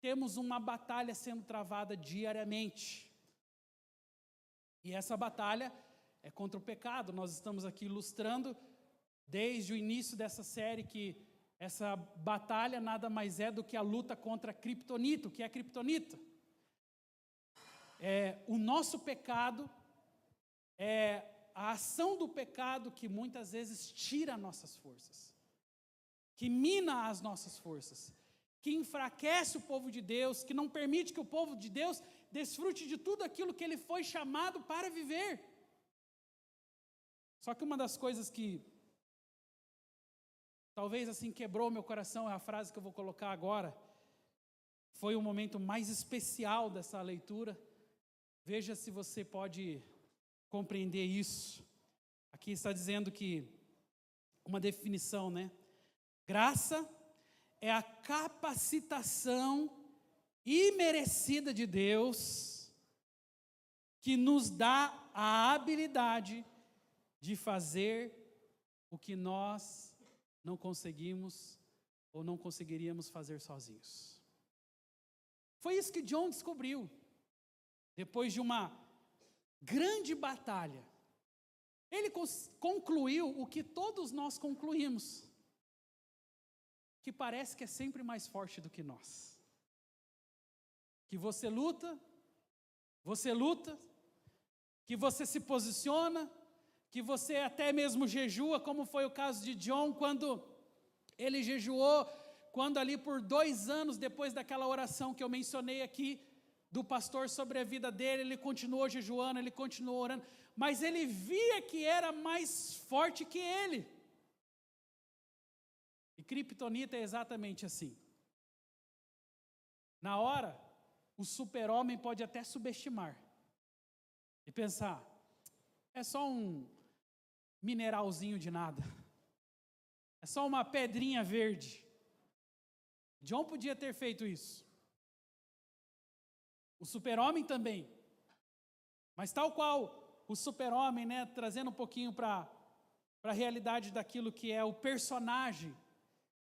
temos uma batalha sendo travada diariamente. E essa batalha é contra o pecado. Nós estamos aqui ilustrando desde o início dessa série que essa batalha nada mais é do que a luta contra a criptonita. O que é a criptonita? É o nosso pecado, é a ação do pecado que muitas vezes tira nossas forças, que mina as nossas forças, que enfraquece o povo de Deus, que não permite que o povo de Deus desfrute de tudo aquilo que ele foi chamado para viver. Só que uma das coisas que talvez assim quebrou meu coração, é a frase que eu vou colocar agora, foi o momento mais especial dessa leitura. Veja se você pode compreender isso. Aqui está dizendo que, uma definição, né? Graça é a capacitação imerecida de Deus que nos dá a habilidade de fazer o que nós não conseguimos ou não conseguiríamos fazer sozinhos. Foi isso que John descobriu. Depois de uma grande batalha, ele concluiu o que todos nós concluímos, que parece que é sempre mais forte do que nós. Que você luta, que você se posiciona, que você até mesmo jejua, como foi o caso de John, quando ele jejuou, quando ali por 2 anos, depois daquela oração que eu mencionei aqui, do pastor sobre a vida dele, ele continuou jejuando, ele continuou orando, mas ele via que era mais forte que ele. E Kryptonita é exatamente assim. Na hora, o super-homem pode até subestimar e pensar, é só um mineralzinho de nada, é só uma pedrinha verde. John podia ter feito isso. O super-homem também. Mas tal qual o super-homem, né, trazendo um pouquinho para a realidade daquilo que é o personagem,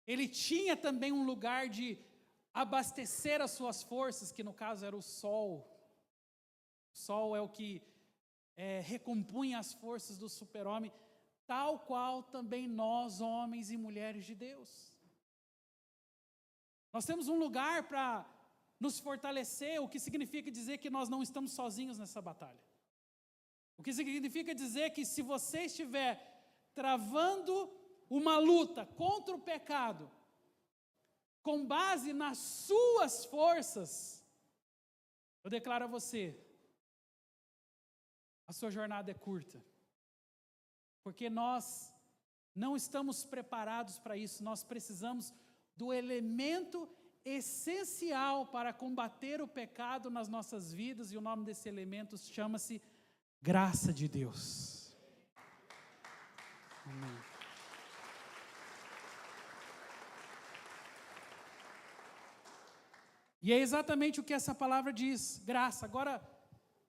ele tinha também um lugar de abastecer as suas forças, que no caso era o sol. O sol é o que recompunha as forças do super-homem, tal qual também nós, homens e mulheres de Deus. Nós temos um lugar para nos fortalecer, o que significa dizer que nós não estamos sozinhos nessa batalha. O que significa dizer que se você estiver travando uma luta contra o pecado, com base nas suas forças, eu declaro a você, a sua jornada é curta. Porque nós não estamos preparados para isso, nós precisamos do elemento essencial para combater o pecado nas nossas vidas, e o nome desse elemento chama-se graça de Deus. Amém. E é exatamente o que essa palavra diz, graça. Agora,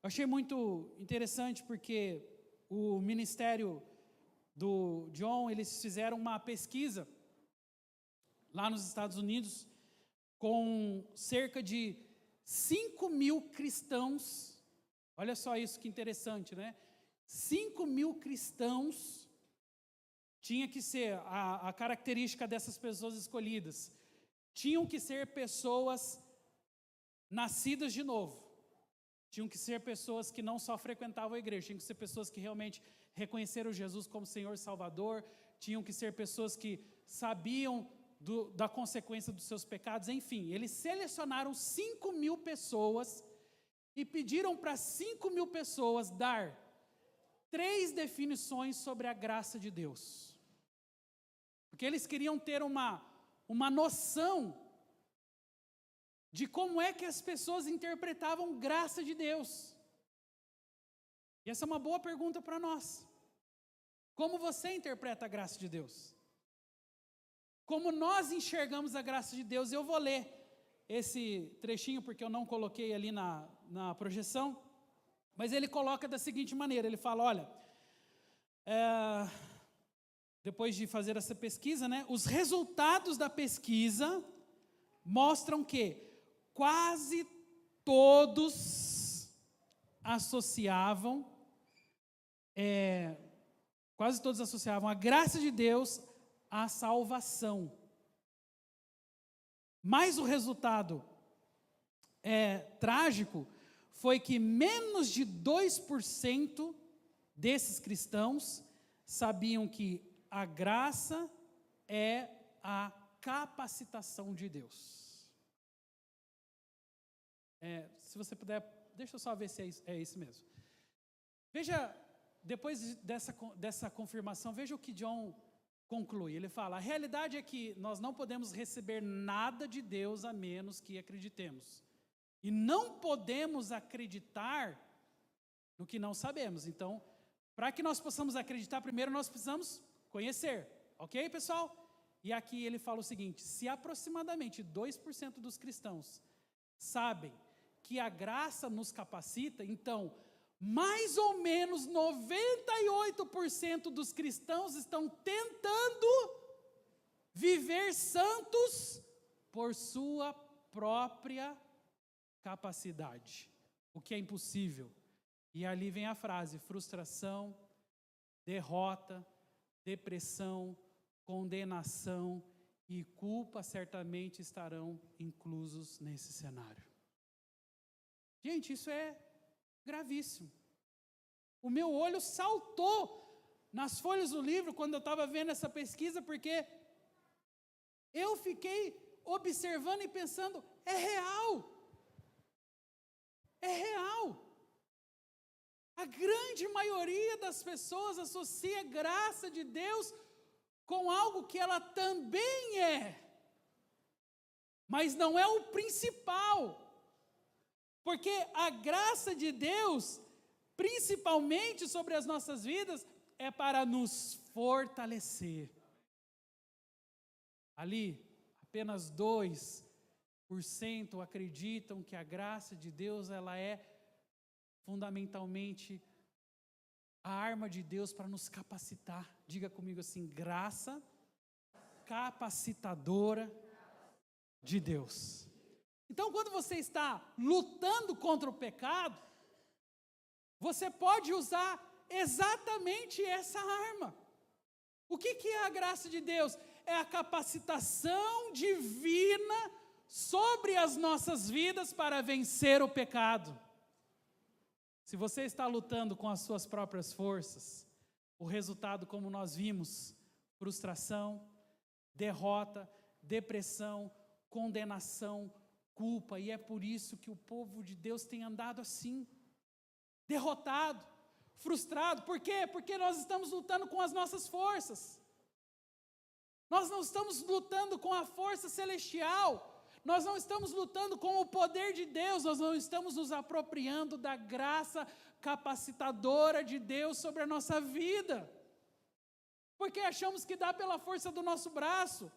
eu achei muito interessante porque o ministério do John, eles fizeram uma pesquisa lá nos Estados Unidos com cerca de 5.000 cristãos. Olha só isso que interessante, né? 5.000 cristãos tinha que ser, a característica dessas pessoas escolhidas, tinham que ser pessoas nascidas de novo. Tinham que ser pessoas que não só frequentavam a igreja, tinham que ser pessoas que realmente reconheceram Jesus como Senhor e Salvador, tinham que ser pessoas que sabiam da consequência dos seus pecados, enfim. Eles selecionaram 5.000 pessoas e pediram para 5.000 pessoas dar 3 definições sobre a graça de Deus. Porque eles queriam ter uma noção de como é que as pessoas interpretavam graça de Deus. E essa é uma boa pergunta para nós. Como você interpreta a graça de Deus? Como nós enxergamos a graça de Deus? Eu vou ler esse trechinho porque eu não coloquei ali na projeção, mas ele coloca da seguinte maneira, ele fala, olha, depois de fazer essa pesquisa, né, os resultados da pesquisa mostram que quase todos associavam a graça de Deus à salvação. Mas o resultado trágico foi que menos de 2% desses cristãos sabiam que a graça é a capacitação de Deus. Se você puder, deixa eu só ver se é isso mesmo. Veja, depois dessa confirmação, veja o que John conclui. Ele fala: a realidade é que nós não podemos receber nada de Deus a menos que acreditemos. E não podemos acreditar no que não sabemos. Então, para que nós possamos acreditar, primeiro nós precisamos conhecer. Ok, pessoal? E aqui ele fala o seguinte: se aproximadamente 2% dos cristãos sabem que a graça nos capacita, então, mais ou menos 98% dos cristãos estão tentando viver santos por sua própria capacidade, o que é impossível. E ali vem a frase: frustração, derrota, depressão, condenação e culpa certamente estarão inclusos nesse cenário. Gente, isso é gravíssimo. O meu olho saltou nas folhas do livro quando eu estava vendo essa pesquisa, porque eu fiquei observando e pensando: é real. É real. A grande maioria das pessoas associa a graça de Deus com algo que ela também é, mas não é o principal. Porque a graça de Deus, principalmente sobre as nossas vidas, é para nos fortalecer. Ali, apenas 2% acreditam que a graça de Deus, ela é fundamentalmente a arma de Deus para nos capacitar. Diga comigo assim: graça capacitadora de Deus. Então, quando você está lutando contra o pecado, você pode usar exatamente essa arma. O que é a graça de Deus? É a capacitação divina sobre as nossas vidas para vencer o pecado. Se você está lutando com as suas próprias forças, o resultado, como nós vimos, frustração, derrota, depressão, condenação, culpa. E é por isso que o povo de Deus tem andado assim, derrotado, frustrado. Por quê? Porque nós estamos lutando com as nossas forças. Nós não estamos lutando com a força celestial. Nós não estamos lutando com o poder de Deus, nós não estamos nos apropriando da graça capacitadora de Deus sobre a nossa vida. Porque achamos que dá pela força do nosso braço,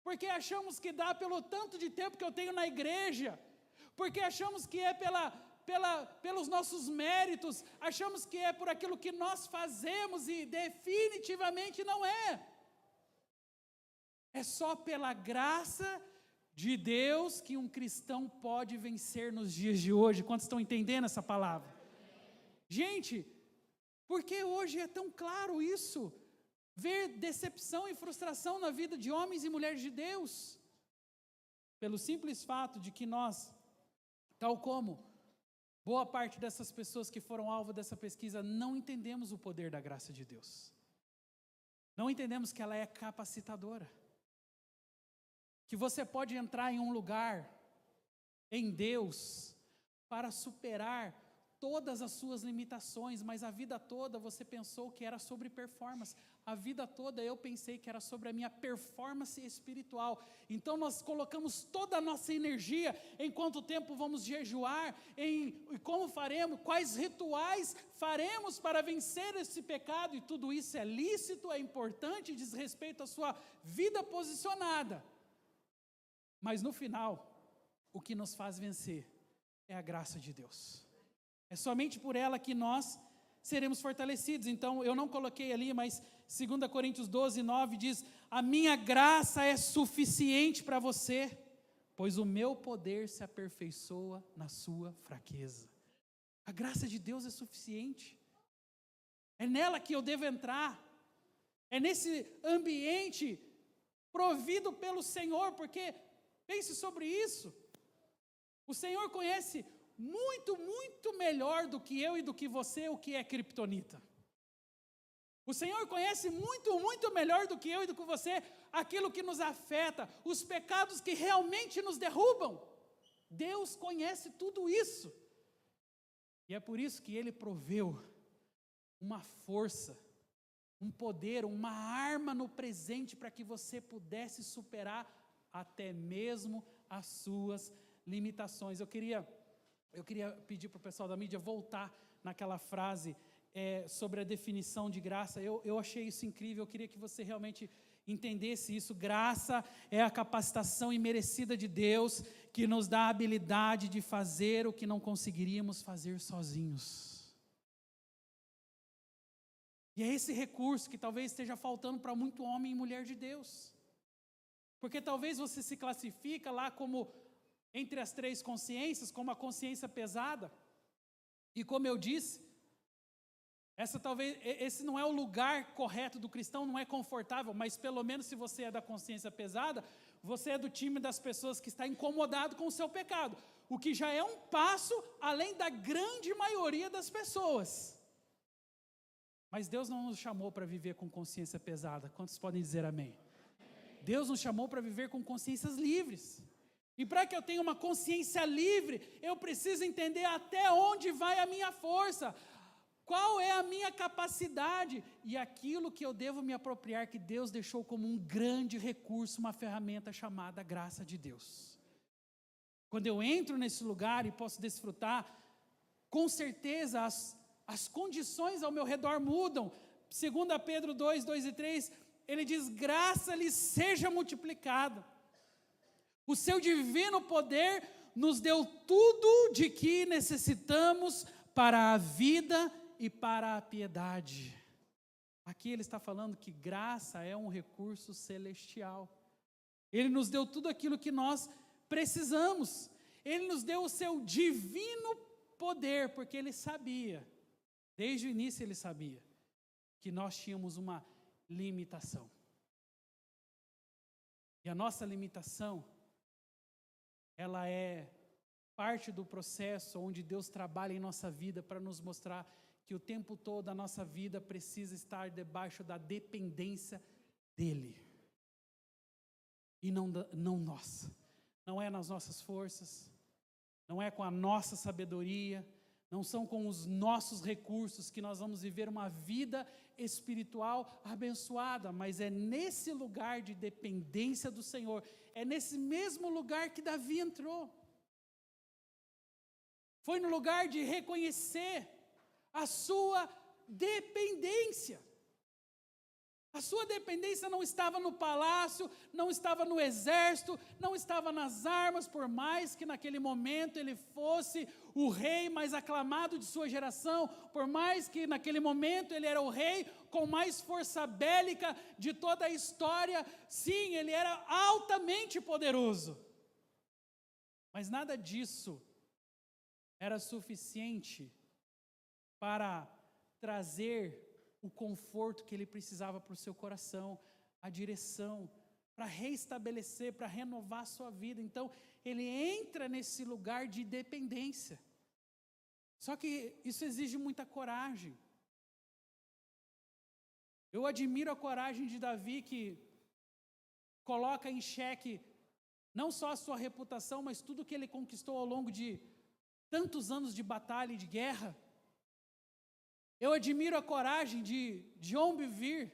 porque achamos que dá pelo tanto de tempo que eu tenho na igreja, porque achamos que é pelos nossos méritos, achamos que é por aquilo que nós fazemos e definitivamente não é. É só pela graça de Deus que um cristão pode vencer nos dias de hoje. Quantos estão entendendo essa palavra? Gente, por que hoje é tão claro isso? Ver decepção e frustração na vida de homens e mulheres de Deus. Pelo simples fato de que nós, tal como boa parte dessas pessoas que foram alvo dessa pesquisa, não entendemos o poder da graça de Deus. Não entendemos que ela é capacitadora. Que você pode entrar em um lugar, em Deus, para superar todas as suas limitações, mas a vida toda você pensou que era sobre performance, a vida toda eu pensei que era sobre a minha performance espiritual, então nós colocamos toda a nossa energia em quanto tempo vamos jejuar, em como faremos, quais rituais faremos para vencer esse pecado, e tudo isso é lícito, é importante, diz respeito à sua vida posicionada. Mas no final, o que nos faz vencer é a graça de Deus. É somente por ela que nós seremos fortalecidos. Então, eu não coloquei ali, mas 2 Coríntios 12, 9 diz: a minha graça é suficiente para você, pois o meu poder se aperfeiçoa na sua fraqueza. A graça de Deus é suficiente. É nela que eu devo entrar. É nesse ambiente provido pelo Senhor, porque pense sobre isso. O Senhor conhece muito, muito melhor do que eu e do que você o que é criptonita. O Senhor conhece muito, muito melhor do que eu e do que você aquilo que nos afeta, os pecados que realmente nos derrubam. Deus conhece tudo isso. E é por isso que Ele proveu uma força, um poder, uma arma no presente para que você pudesse superar até mesmo as suas limitações. Eu queria pedir para o pessoal da mídia voltar naquela frase sobre a definição de graça. Eu achei isso incrível, eu queria que você realmente entendesse isso. Graça é a capacitação imerecida de Deus que nos dá a habilidade de fazer o que não conseguiríamos fazer sozinhos. E é esse recurso que talvez esteja faltando para muito homem e mulher de Deus. Porque talvez você se classifica lá como entre as três consciências, como a consciência pesada. E como eu disse, esse não é o lugar correto do cristão, não é confortável, mas pelo menos se você é da consciência pesada, você é do time das pessoas que está incomodado com o seu pecado, o que já é um passo além da grande maioria das pessoas. Mas Deus não nos chamou para viver com consciência pesada. Quantos podem dizer amém? Deus nos chamou para viver com consciências livres. E para que eu tenha uma consciência livre, eu preciso entender até onde vai a minha força, qual é a minha capacidade e aquilo que eu devo me apropriar, que Deus deixou como um grande recurso, uma ferramenta chamada graça de Deus. Quando eu entro nesse lugar e posso desfrutar, com certeza as condições ao meu redor mudam. 2 Pedro 2, 2 e 3, ele diz: graça lhe seja multiplicada. O seu divino poder nos deu tudo de que necessitamos para a vida e para a piedade. Aqui ele está falando que graça é um recurso celestial. Ele nos deu tudo aquilo que nós precisamos. Ele nos deu o seu divino poder, porque ele sabia, desde o início ele sabia, que nós tínhamos uma limitação. E a nossa limitação, ela é parte do processo onde Deus trabalha em nossa vida para nos mostrar que o tempo todo a nossa vida precisa estar debaixo da dependência dEle. E não nossa. Não é nas nossas forças, não é com a nossa sabedoria, não são com os nossos recursos que nós vamos viver uma vida espiritual abençoada, mas é nesse lugar de dependência do Senhor, é nesse mesmo lugar que Davi entrou. Foi no lugar de reconhecer a sua dependência. A sua dependência não estava no palácio, não estava no exército, não estava nas armas, por mais que naquele momento ele fosse o rei mais aclamado de sua geração, por mais que naquele momento ele era o rei com mais força bélica de toda a história. Sim, ele era altamente poderoso. Mas nada disso era suficiente para trazer o conforto que ele precisava para o seu coração, a direção, para reestabelecer, para renovar a sua vida. Então, ele entra nesse lugar de dependência. Só que isso exige muita coragem. Eu admiro a coragem de Davi, que coloca em xeque não só a sua reputação, mas tudo que ele conquistou ao longo de tantos anos de batalha e de guerra. Eu admiro a coragem de John Bevere,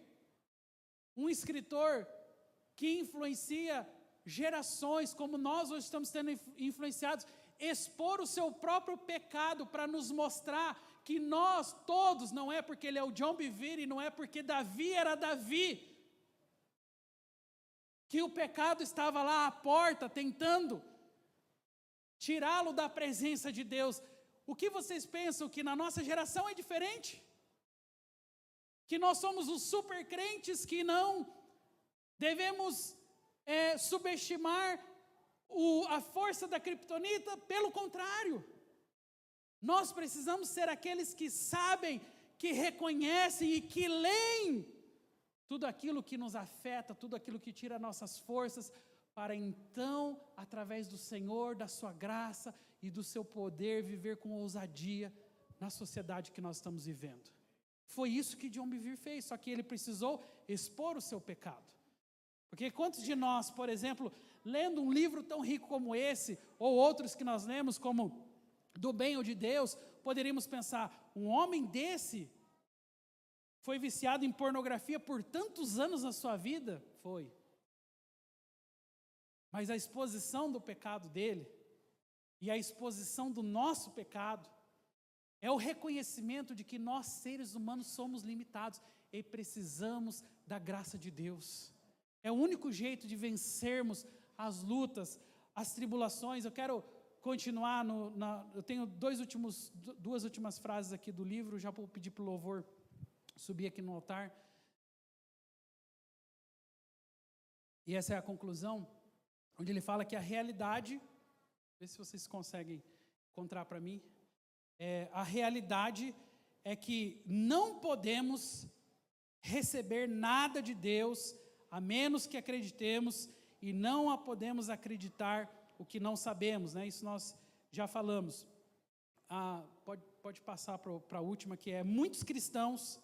um escritor que influencia gerações, como nós hoje estamos sendo influenciados, expor o seu próprio pecado para nos mostrar que nós todos, não é porque ele é o John Bevere e não é porque Davi era Davi, que o pecado estava lá à porta tentando tirá-lo da presença de Deus. O que vocês pensam? Que na nossa geração é diferente? Que nós somos os super crentes que não devemos subestimar a força da criptonita? Pelo contrário, nós precisamos ser aqueles que sabem, que reconhecem e que leem tudo aquilo que nos afeta, tudo aquilo que tira nossas forças, para então, através do Senhor, da sua graça e do seu poder, viver com ousadia na sociedade que nós estamos vivendo. Foi isso que John Bevere fez, só que ele precisou expor o seu pecado. Porque quantos de nós, por exemplo, lendo um livro tão rico como esse, ou outros que nós lemos, como Do Bem ou de Deus, poderíamos pensar, um homem desse foi viciado em pornografia por tantos anos na sua vida? Foi. Mas a exposição do pecado dele, e a exposição do nosso pecado, é o reconhecimento de que nós, seres humanos, somos limitados e precisamos da graça de Deus. É o único jeito de vencermos as lutas, as tribulações. Eu quero continuar, eu tenho duas últimas frases aqui do livro, já vou pedir para o louvor subir aqui no altar. E essa é a conclusão, onde ele fala que a realidade, vê se vocês conseguem encontrar para mim, a realidade é que não podemos receber nada de Deus, a menos que acreditemos, e não a podemos acreditar o que não sabemos, né? Isso nós já falamos. Pode passar para a última, que é: muitos cristãos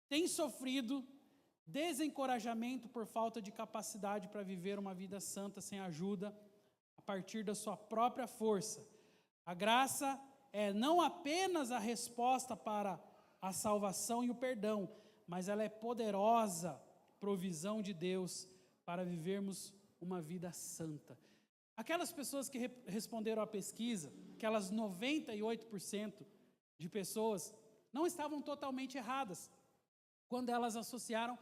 têm sofrido desencorajamento por falta de capacidade para viver uma vida santa sem ajuda, a partir da sua própria força. A graça é não apenas a resposta para a salvação e o perdão, mas ela é poderosa provisão de Deus para vivermos uma vida santa. Aquelas pessoas que responderam à pesquisa, aquelas 98% de pessoas, não estavam totalmente erradas quando elas associaram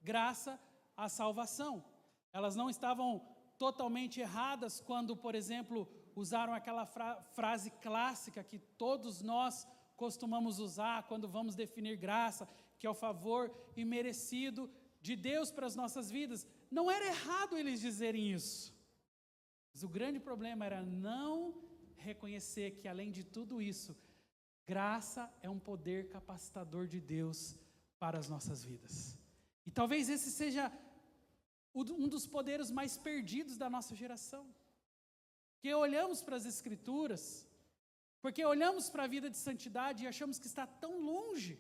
graça à salvação. Elas não estavam totalmente erradas quando, por exemplo, usaram aquela frase clássica que todos nós costumamos usar quando vamos definir graça, que é o favor imerecido de Deus para as nossas vidas. Não era errado eles dizerem isso, mas o grande problema era não reconhecer que, além de tudo isso, graça é um poder capacitador de Deus para as nossas vidas. E talvez esse seja um dos poderes mais perdidos da nossa geração. Porque olhamos para as Escrituras, porque olhamos para a vida de santidade e achamos que está tão longe,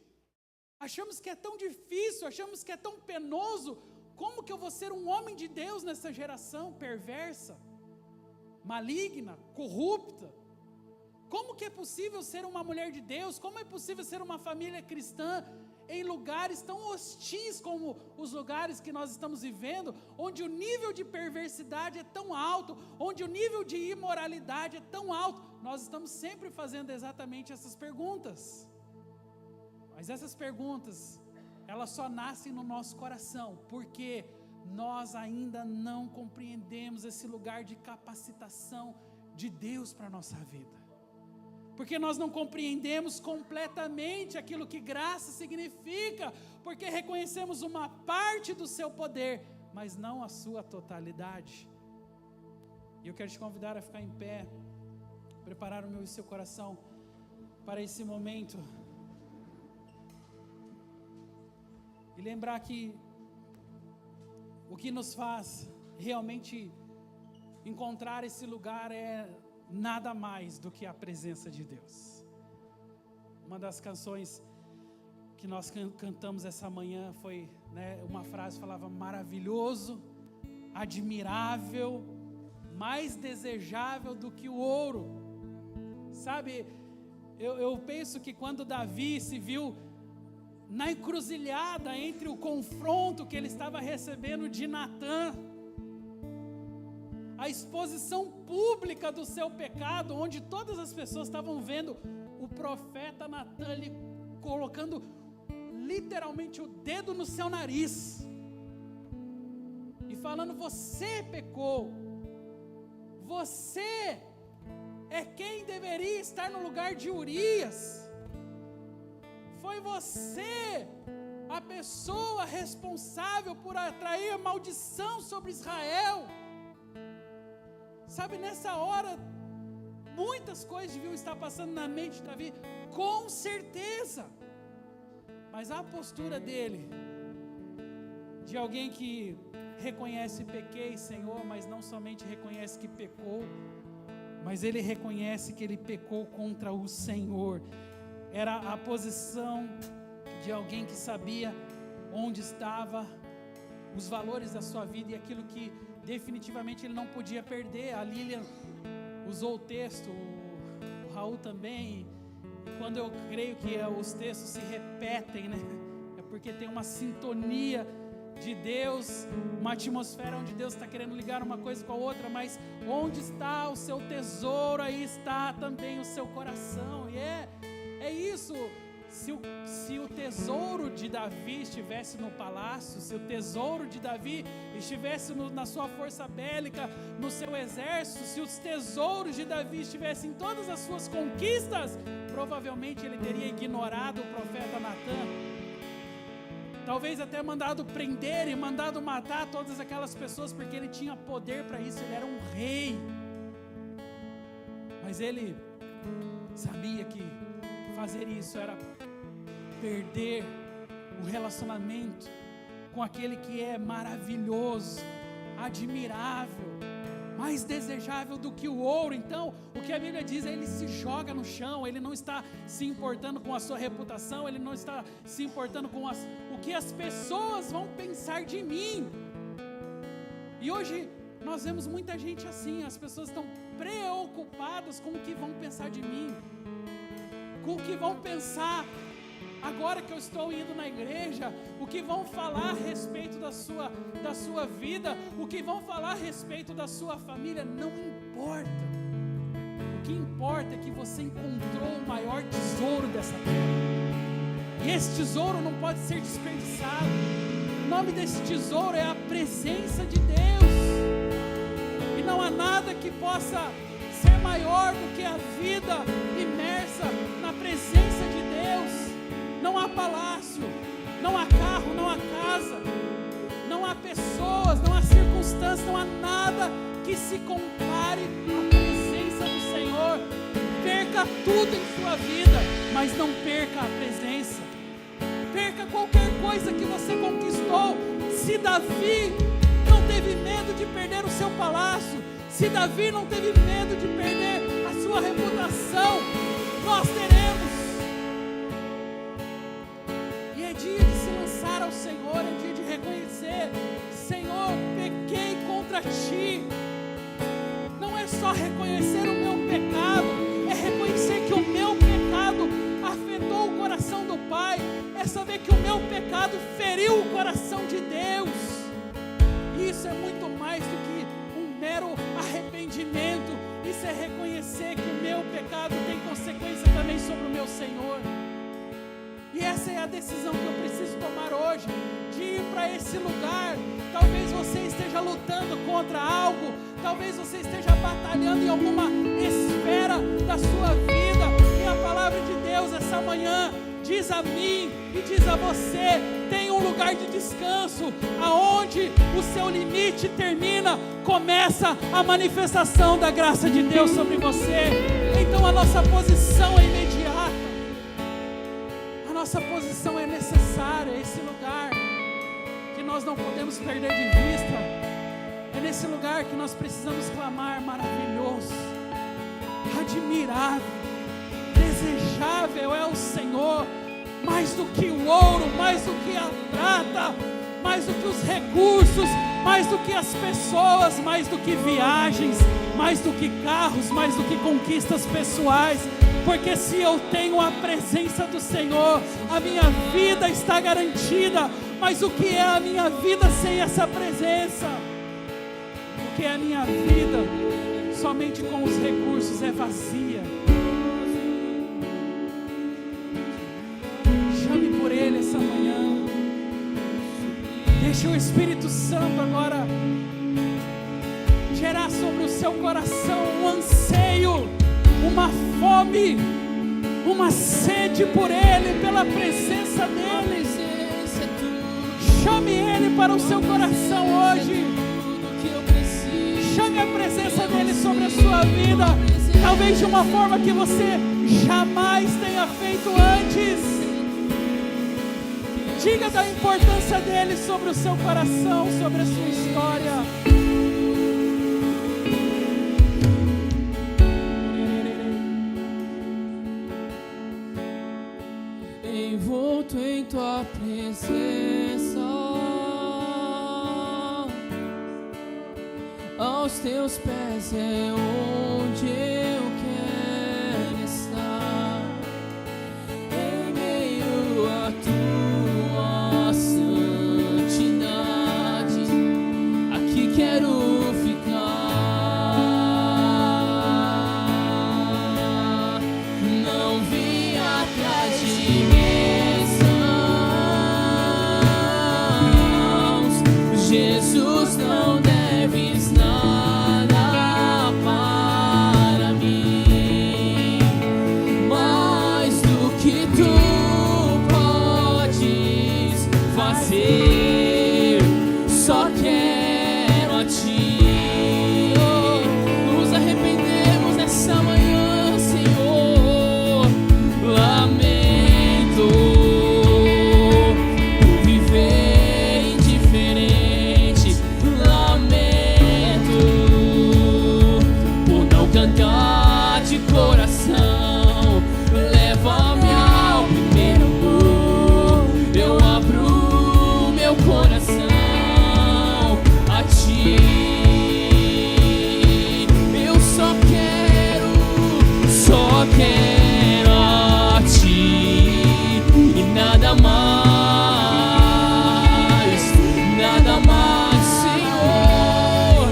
achamos que é tão difícil, achamos que é tão penoso. Como que eu vou ser um homem de Deus nessa geração perversa, maligna, corrupta? Como que é possível ser uma mulher de Deus? Como é possível ser uma família cristã em lugares tão hostis como os lugares que nós estamos vivendo, onde o nível de perversidade é tão alto, onde o nível de imoralidade é tão alto? Nós estamos sempre fazendo exatamente essas perguntas. Mas essas perguntas, elas só nascem no nosso coração, porque nós ainda não compreendemos esse lugar de capacitação de Deus para a nossa vida. Porque nós não compreendemos completamente aquilo que graça significa, porque reconhecemos uma parte do seu poder, mas não a sua totalidade. E eu quero te convidar a ficar em pé, preparar o meu e o seu coração para esse momento, e lembrar que o que nos faz realmente encontrar esse lugar é nada mais do que a presença de Deus. Uma das canções que nós cantamos essa manhã foi, uma frase falava: maravilhoso, admirável, mais desejável do que o ouro. Sabe, eu penso que quando Davi se viu na encruzilhada entre o confronto que ele estava recebendo de Natã, a exposição pública do seu pecado, onde todas as pessoas estavam vendo o profeta Natã lhe colocando literalmente o dedo no seu nariz e falando: você pecou, você é quem deveria estar no lugar de Urias, foi você a pessoa responsável por atrair a maldição sobre Israel. Sabe, nessa hora, muitas coisas deviam estar passando na mente de Davi, com certeza. Mas a postura dele, de alguém que reconhece: pequei, Senhor, mas não somente reconhece que pecou, mas ele reconhece que ele pecou contra o Senhor. Era a posição que de alguém que sabia onde estava os valores da sua vida e aquilo que definitivamente ele não podia perder. A Lilian usou o texto, o Raul também, e quando eu creio que os textos se repetem, né? É porque tem uma sintonia de Deus, uma atmosfera onde Deus está querendo ligar uma coisa com a outra, mas onde está o seu tesouro, aí está também o seu coração. E é isso. Se o tesouro de Davi estivesse no palácio, se o tesouro de Davi estivesse na sua força bélica, no seu exército, se os tesouros de Davi estivessem em todas as suas conquistas, provavelmente ele teria ignorado o profeta Natã, talvez até mandado prender e mandado matar todas aquelas pessoas, porque ele tinha poder para isso, ele era um rei. Mas ele sabia que fazer isso era perder o relacionamento com aquele que é maravilhoso, admirável, mais desejável do que o ouro. Então, o que a Bíblia diz é: ele se joga no chão, ele não está se importando com a sua reputação, ele não está se importando com o que as pessoas vão pensar de mim. E hoje nós vemos muita gente assim, as pessoas estão preocupadas com o que vão pensar de mim, com o que vão pensar agora que eu estou indo na igreja, o que vão falar a respeito da sua vida, o que vão falar a respeito da sua família, não importa. O que importa é que você encontrou o maior tesouro dessa terra, e esse tesouro não pode ser desperdiçado. O nome desse tesouro é a presença de Deus, e não há nada que possa ser maior do que a vida imersa na presença de Deus. Não há palácio, não há carro, não há casa, não há pessoas, não há circunstâncias, não há nada que se compare à presença do Senhor. Perca tudo em sua vida, mas não perca a presença. Perca qualquer coisa que você conquistou. Se Davi não teve medo de perder o seu palácio, se Davi não teve medo de perder a sua reputação, nós teremos. E é dia de se lançar ao Senhor, é dia de reconhecer: Senhor, pequei contra Ti. Não é só reconhecer o meu pecado, é reconhecer que o meu pecado afetou o coração do Pai, é saber que o meu pecado feriu o coração de Deus. E isso é muito mais do que um mero arrependimento. Isso é reconhecer que o meu pecado tem consequência também sobre o meu Senhor. E essa é a decisão que eu preciso tomar hoje, de ir para esse lugar. Talvez você esteja lutando contra algo, talvez você esteja batalhando em alguma esfera da sua vida, e a palavra de Deus essa manhã diz a mim e diz a você: tem um lugar de descanso, aonde o seu limite termina, começa a manifestação da graça de Deus sobre você. Então a nossa posição é imediata, a nossa posição é necessária, esse lugar que nós não podemos perder de vista, é nesse lugar que nós precisamos clamar: maravilhoso, admirável, desejável é o Senhor, mais do que o ouro, mais do que a prata, mais do que os recursos, mais do que as pessoas, mais do que viagens, mais do que carros, mais do que conquistas pessoais. Porque se eu tenho a presença do Senhor, a minha vida está garantida. Mas o que é a minha vida sem essa presença? O que é a minha vida somente com os recursos é vazia. Chame por Ele essa manhã. Deixe o Espírito Santo agora gerar sobre o seu coração um anseio, uma fome, uma sede por Ele, pela presença dEle. Chame Ele para o seu coração hoje. Chame a presença dEle sobre a sua vida, talvez de uma forma que você jamais tenha feito antes. Diga da importância dEle sobre o seu coração, sobre a sua história. envolto em tua presença. Aos teus pés é onde eu quero estar, em meio a tua santidade. Aqui quero ficar. Não vim atrás de bênçãos, Jesus, não deves nada para mim, mais do que tu podes fazer. Só quero a ti. Nos arrependemos nessa manhã, Senhor. Lamento por viver indiferente. Lamento por não cantar de coração. Leva-me ao primeiro amor. Eu abro meu coração a ti. Eu só quero a ti e nada mais, Senhor,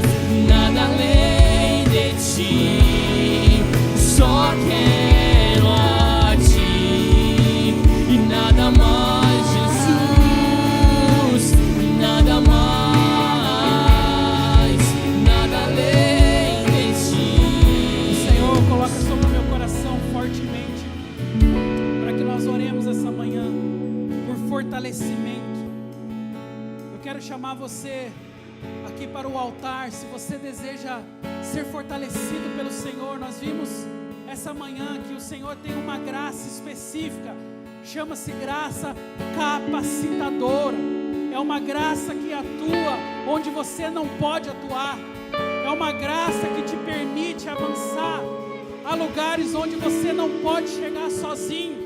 nada além de ti. Só quero a ti e nada mais, Jesus, nada mais, nada além de ti. Senhor, coloca sobre o meu coração fortemente, para que nós oremos essa manhã por fortalecimento. Eu quero chamar você aqui para o altar. Se você deseja ser fortalecido pelo Senhor, nós vimos essa manhã que o Senhor tem uma graça específica, chama-se graça capacitadora. É uma graça que atua onde você não pode atuar. É uma graça que te permite avançar a lugares onde você não pode chegar sozinho.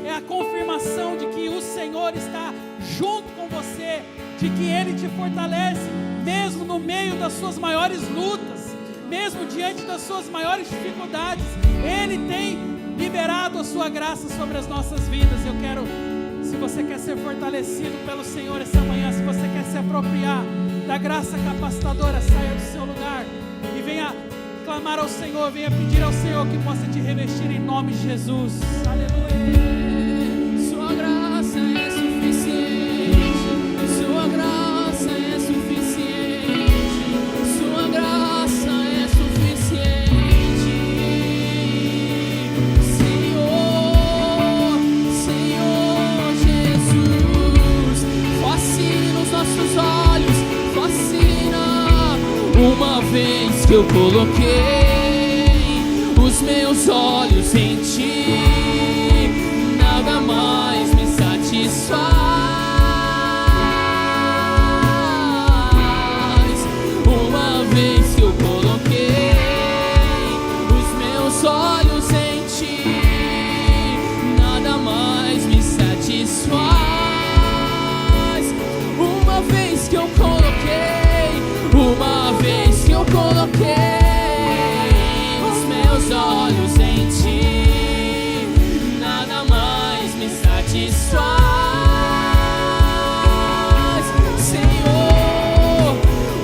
É a confirmação de que o Senhor está junto com você, de que Ele te fortalece, mesmo no meio das suas maiores lutas, mesmo diante das suas maiores dificuldades. Ele tem liberado a sua graça sobre as nossas vidas. Eu quero, se você quer ser fortalecido pelo Senhor essa manhã, se você quer se apropriar da graça capacitadora, saia do seu lugar e venha clamar ao Senhor, venha pedir ao Senhor que possa te revestir em nome de Jesus. Aleluia. Sua graça é suficiente, sua graça é suficiente, sua graça é suficiente. Senhor, Senhor Jesus, fascina os nossos olhos, fascina. Uma vez que eu coloquei os meus olhos em ti, nada mais me satisfaz. Uma vez que eu coloquei os meus olhos em ti, nada mais me satisfaz. Uma vez que eu coloquei, uma vez que eu coloquei os meus olhos em ti, nada mais me satisfaz. Senhor,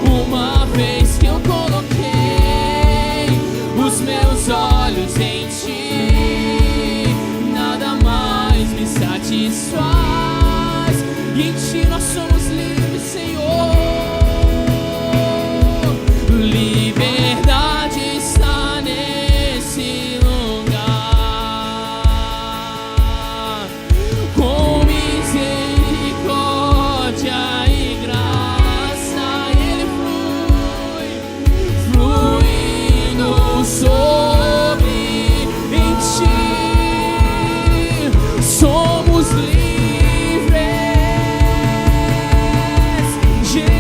uma vez que eu coloquei os meus olhos em ti, nada mais me satisfaz. E em ti nós somos livres, Senhor. Liberdade está nesse lugar, com misericórdia e graça Ele fluindo sobre em ti. Somos livres, Jesus.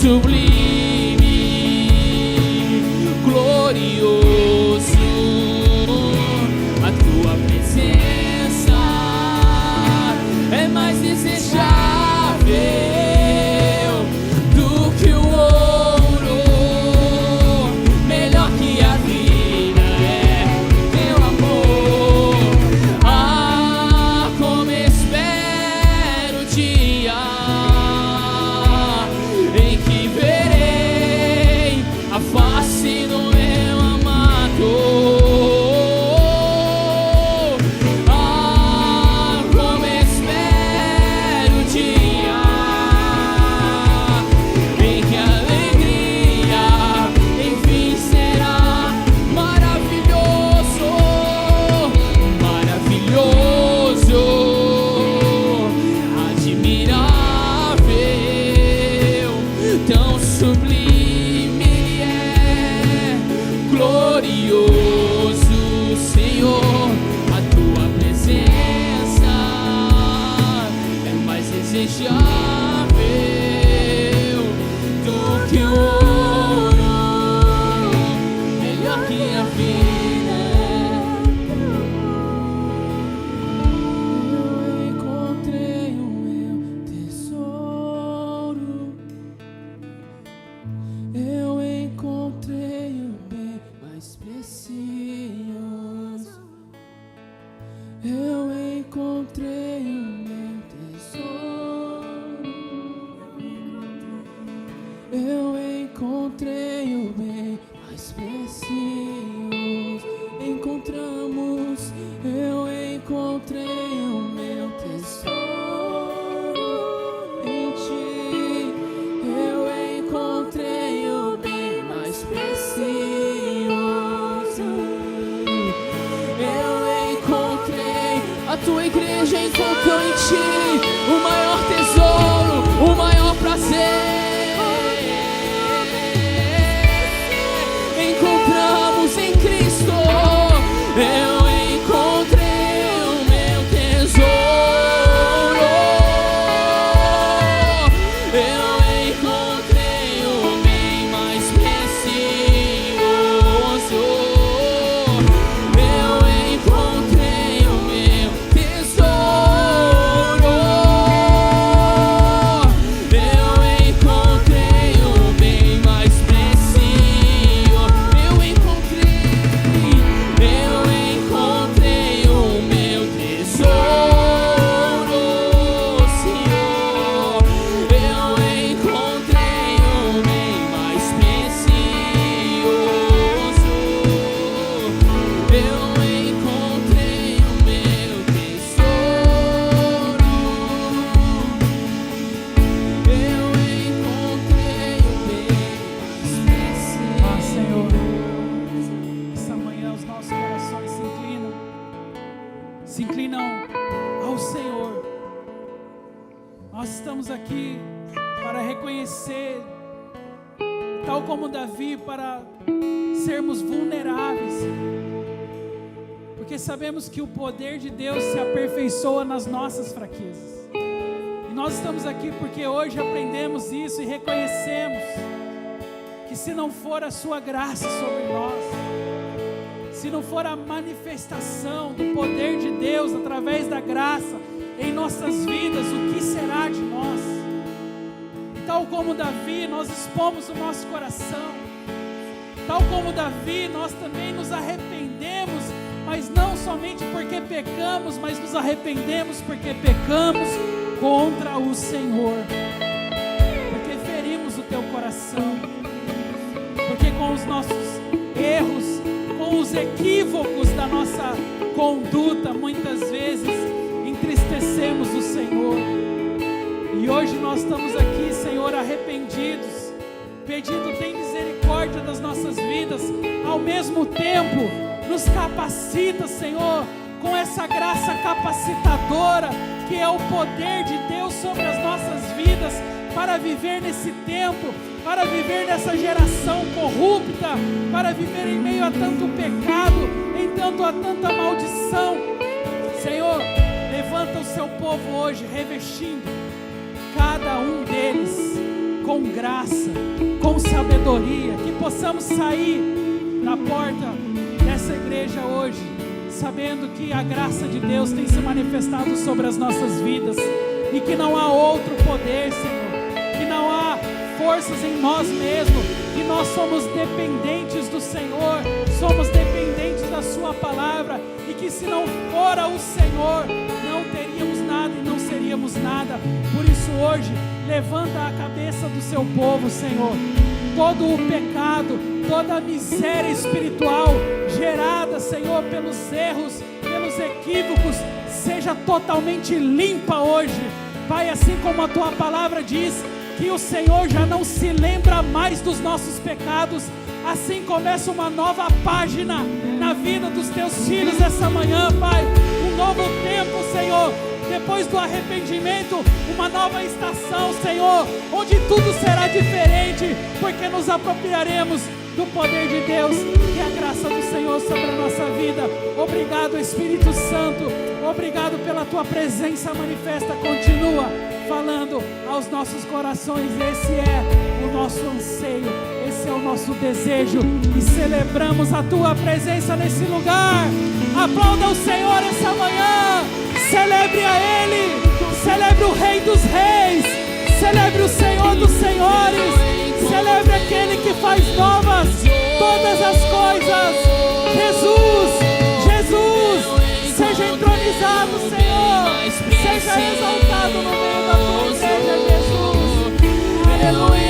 sublime, glorioso. A tua presença é mais desejável do que o ouro, melhor que a vida é teu amor. Ah, como espero o dia em que verei a face do meu amado. Ah, como espero o dia em que a alegria enfim será maravilhoso, maravilhoso, admirável, tão sublime Ele é, glorioso, Senhor. A tua presença é mais desejável do que o ouro, melhor que a vida. Eu encontrei o meu tesouro, eu encontrei o bem mais precioso. Eu encontrei o meu tesouro, eu encontrei o bem mais precioso. Encontramos, eu encontrei o meu tesouro em ti. Eu encontrei o bem mais precioso. Eu encontrei, a tua igreja encontrou em ti o maior tesouro, o maior prazer. Encontramos em Cristo. Eu encontrei o meu tesouro. Eu encontrei o bem mais precioso. Eu encontrei o meu tesouro. Eu encontrei o bem mais precioso. Eu encontrei o meu tesouro, Senhor. Eu encontrei o bem mais precioso. Eu encontrei o meu tesouro. Eu encontrei o bem mais Ah, precioso. Senhor, essa manhã os nossos corações se inclinam ao Senhor. Nós estamos aqui para reconhecer, tal como Davi, para sermos vulneráveis, porque sabemos que o poder de Deus se aperfeiçoa nas nossas fraquezas. E nós estamos aqui porque hoje aprendemos isso e reconhecemos que se não for a sua graça sobre nós, se não for a manifestação do poder de Deus através da graça em nossas vidas, o que será de nós? E tal como Davi, nós expomos o nosso coração. Tal como Davi, nós também nos arrependemos, mas não somente porque pecamos, mas nos arrependemos porque pecamos contra o Senhor, porque ferimos o teu coração, porque com os nossos erros, com os equívocos da nossa conduta, muitas vezes entristecemos o Senhor. E hoje nós estamos aqui, Senhor, arrependidos, pedindo, tem misericórdia das nossas vidas. Ao mesmo tempo, nos capacita, Senhor, com essa graça capacitadora, que é o poder de Deus sobre as nossas vidas, para viver nesse tempo, para viver nessa geração corrupta, para viver em meio a tanto pecado, a tanta maldição. Senhor, levanta o seu povo hoje, revestindo cada um deles com graça, com sabedoria, que possamos sair da porta dessa igreja hoje, sabendo que a graça de Deus tem se manifestado sobre as nossas vidas e que não há outro poder, Senhor, que não há forças em nós mesmos, que nós somos dependentes do Senhor, somos dependentes da Sua palavra e que se não fora o Senhor, não teríamos nada e não seríamos nada. Por isso hoje, levanta a cabeça do Seu povo, Senhor. Todo o pecado, toda a miséria espiritual gerada, Senhor, pelos erros, pelos equívocos, seja totalmente limpa hoje, Pai, assim como a Tua palavra diz, que o Senhor já não se lembra mais dos nossos pecados. Assim começa uma nova página na vida dos Teus filhos essa manhã, Pai. Um novo tempo, Senhor, depois do arrependimento, uma nova estação, Senhor, onde tudo será diferente, porque nos apropriaremos do poder de Deus e a graça do Senhor sobre a nossa vida. Obrigado, Espírito Santo, obrigado pela Tua presença manifesta. Continua falando aos nossos corações. Esse é o nosso anseio, esse é o nosso desejo, e celebramos a Tua presença nesse lugar. Aplauda o Senhor essa manhã, celebre a Ele, celebre o Rei dos Reis, celebre o Senhor dos Senhores, celebre aquele que faz novas todas as coisas. Jesus, Jesus, seja entronizado, Senhor, seja exaltado no meio da Tua igreja, Jesus. Aleluia.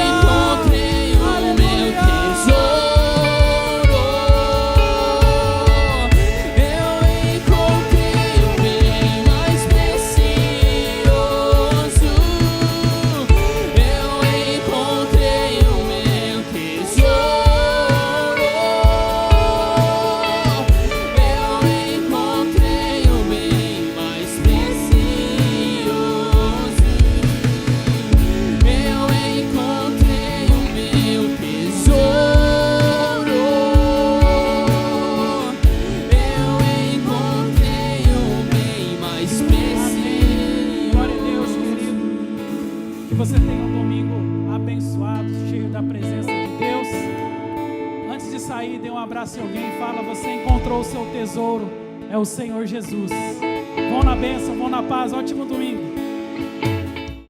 Você tenha um domingo abençoado, cheio da presença de Deus. Antes de sair, dê um abraço em alguém e fala: você encontrou o seu tesouro, é o Senhor Jesus. Vão na bênção, vão na paz, ótimo domingo.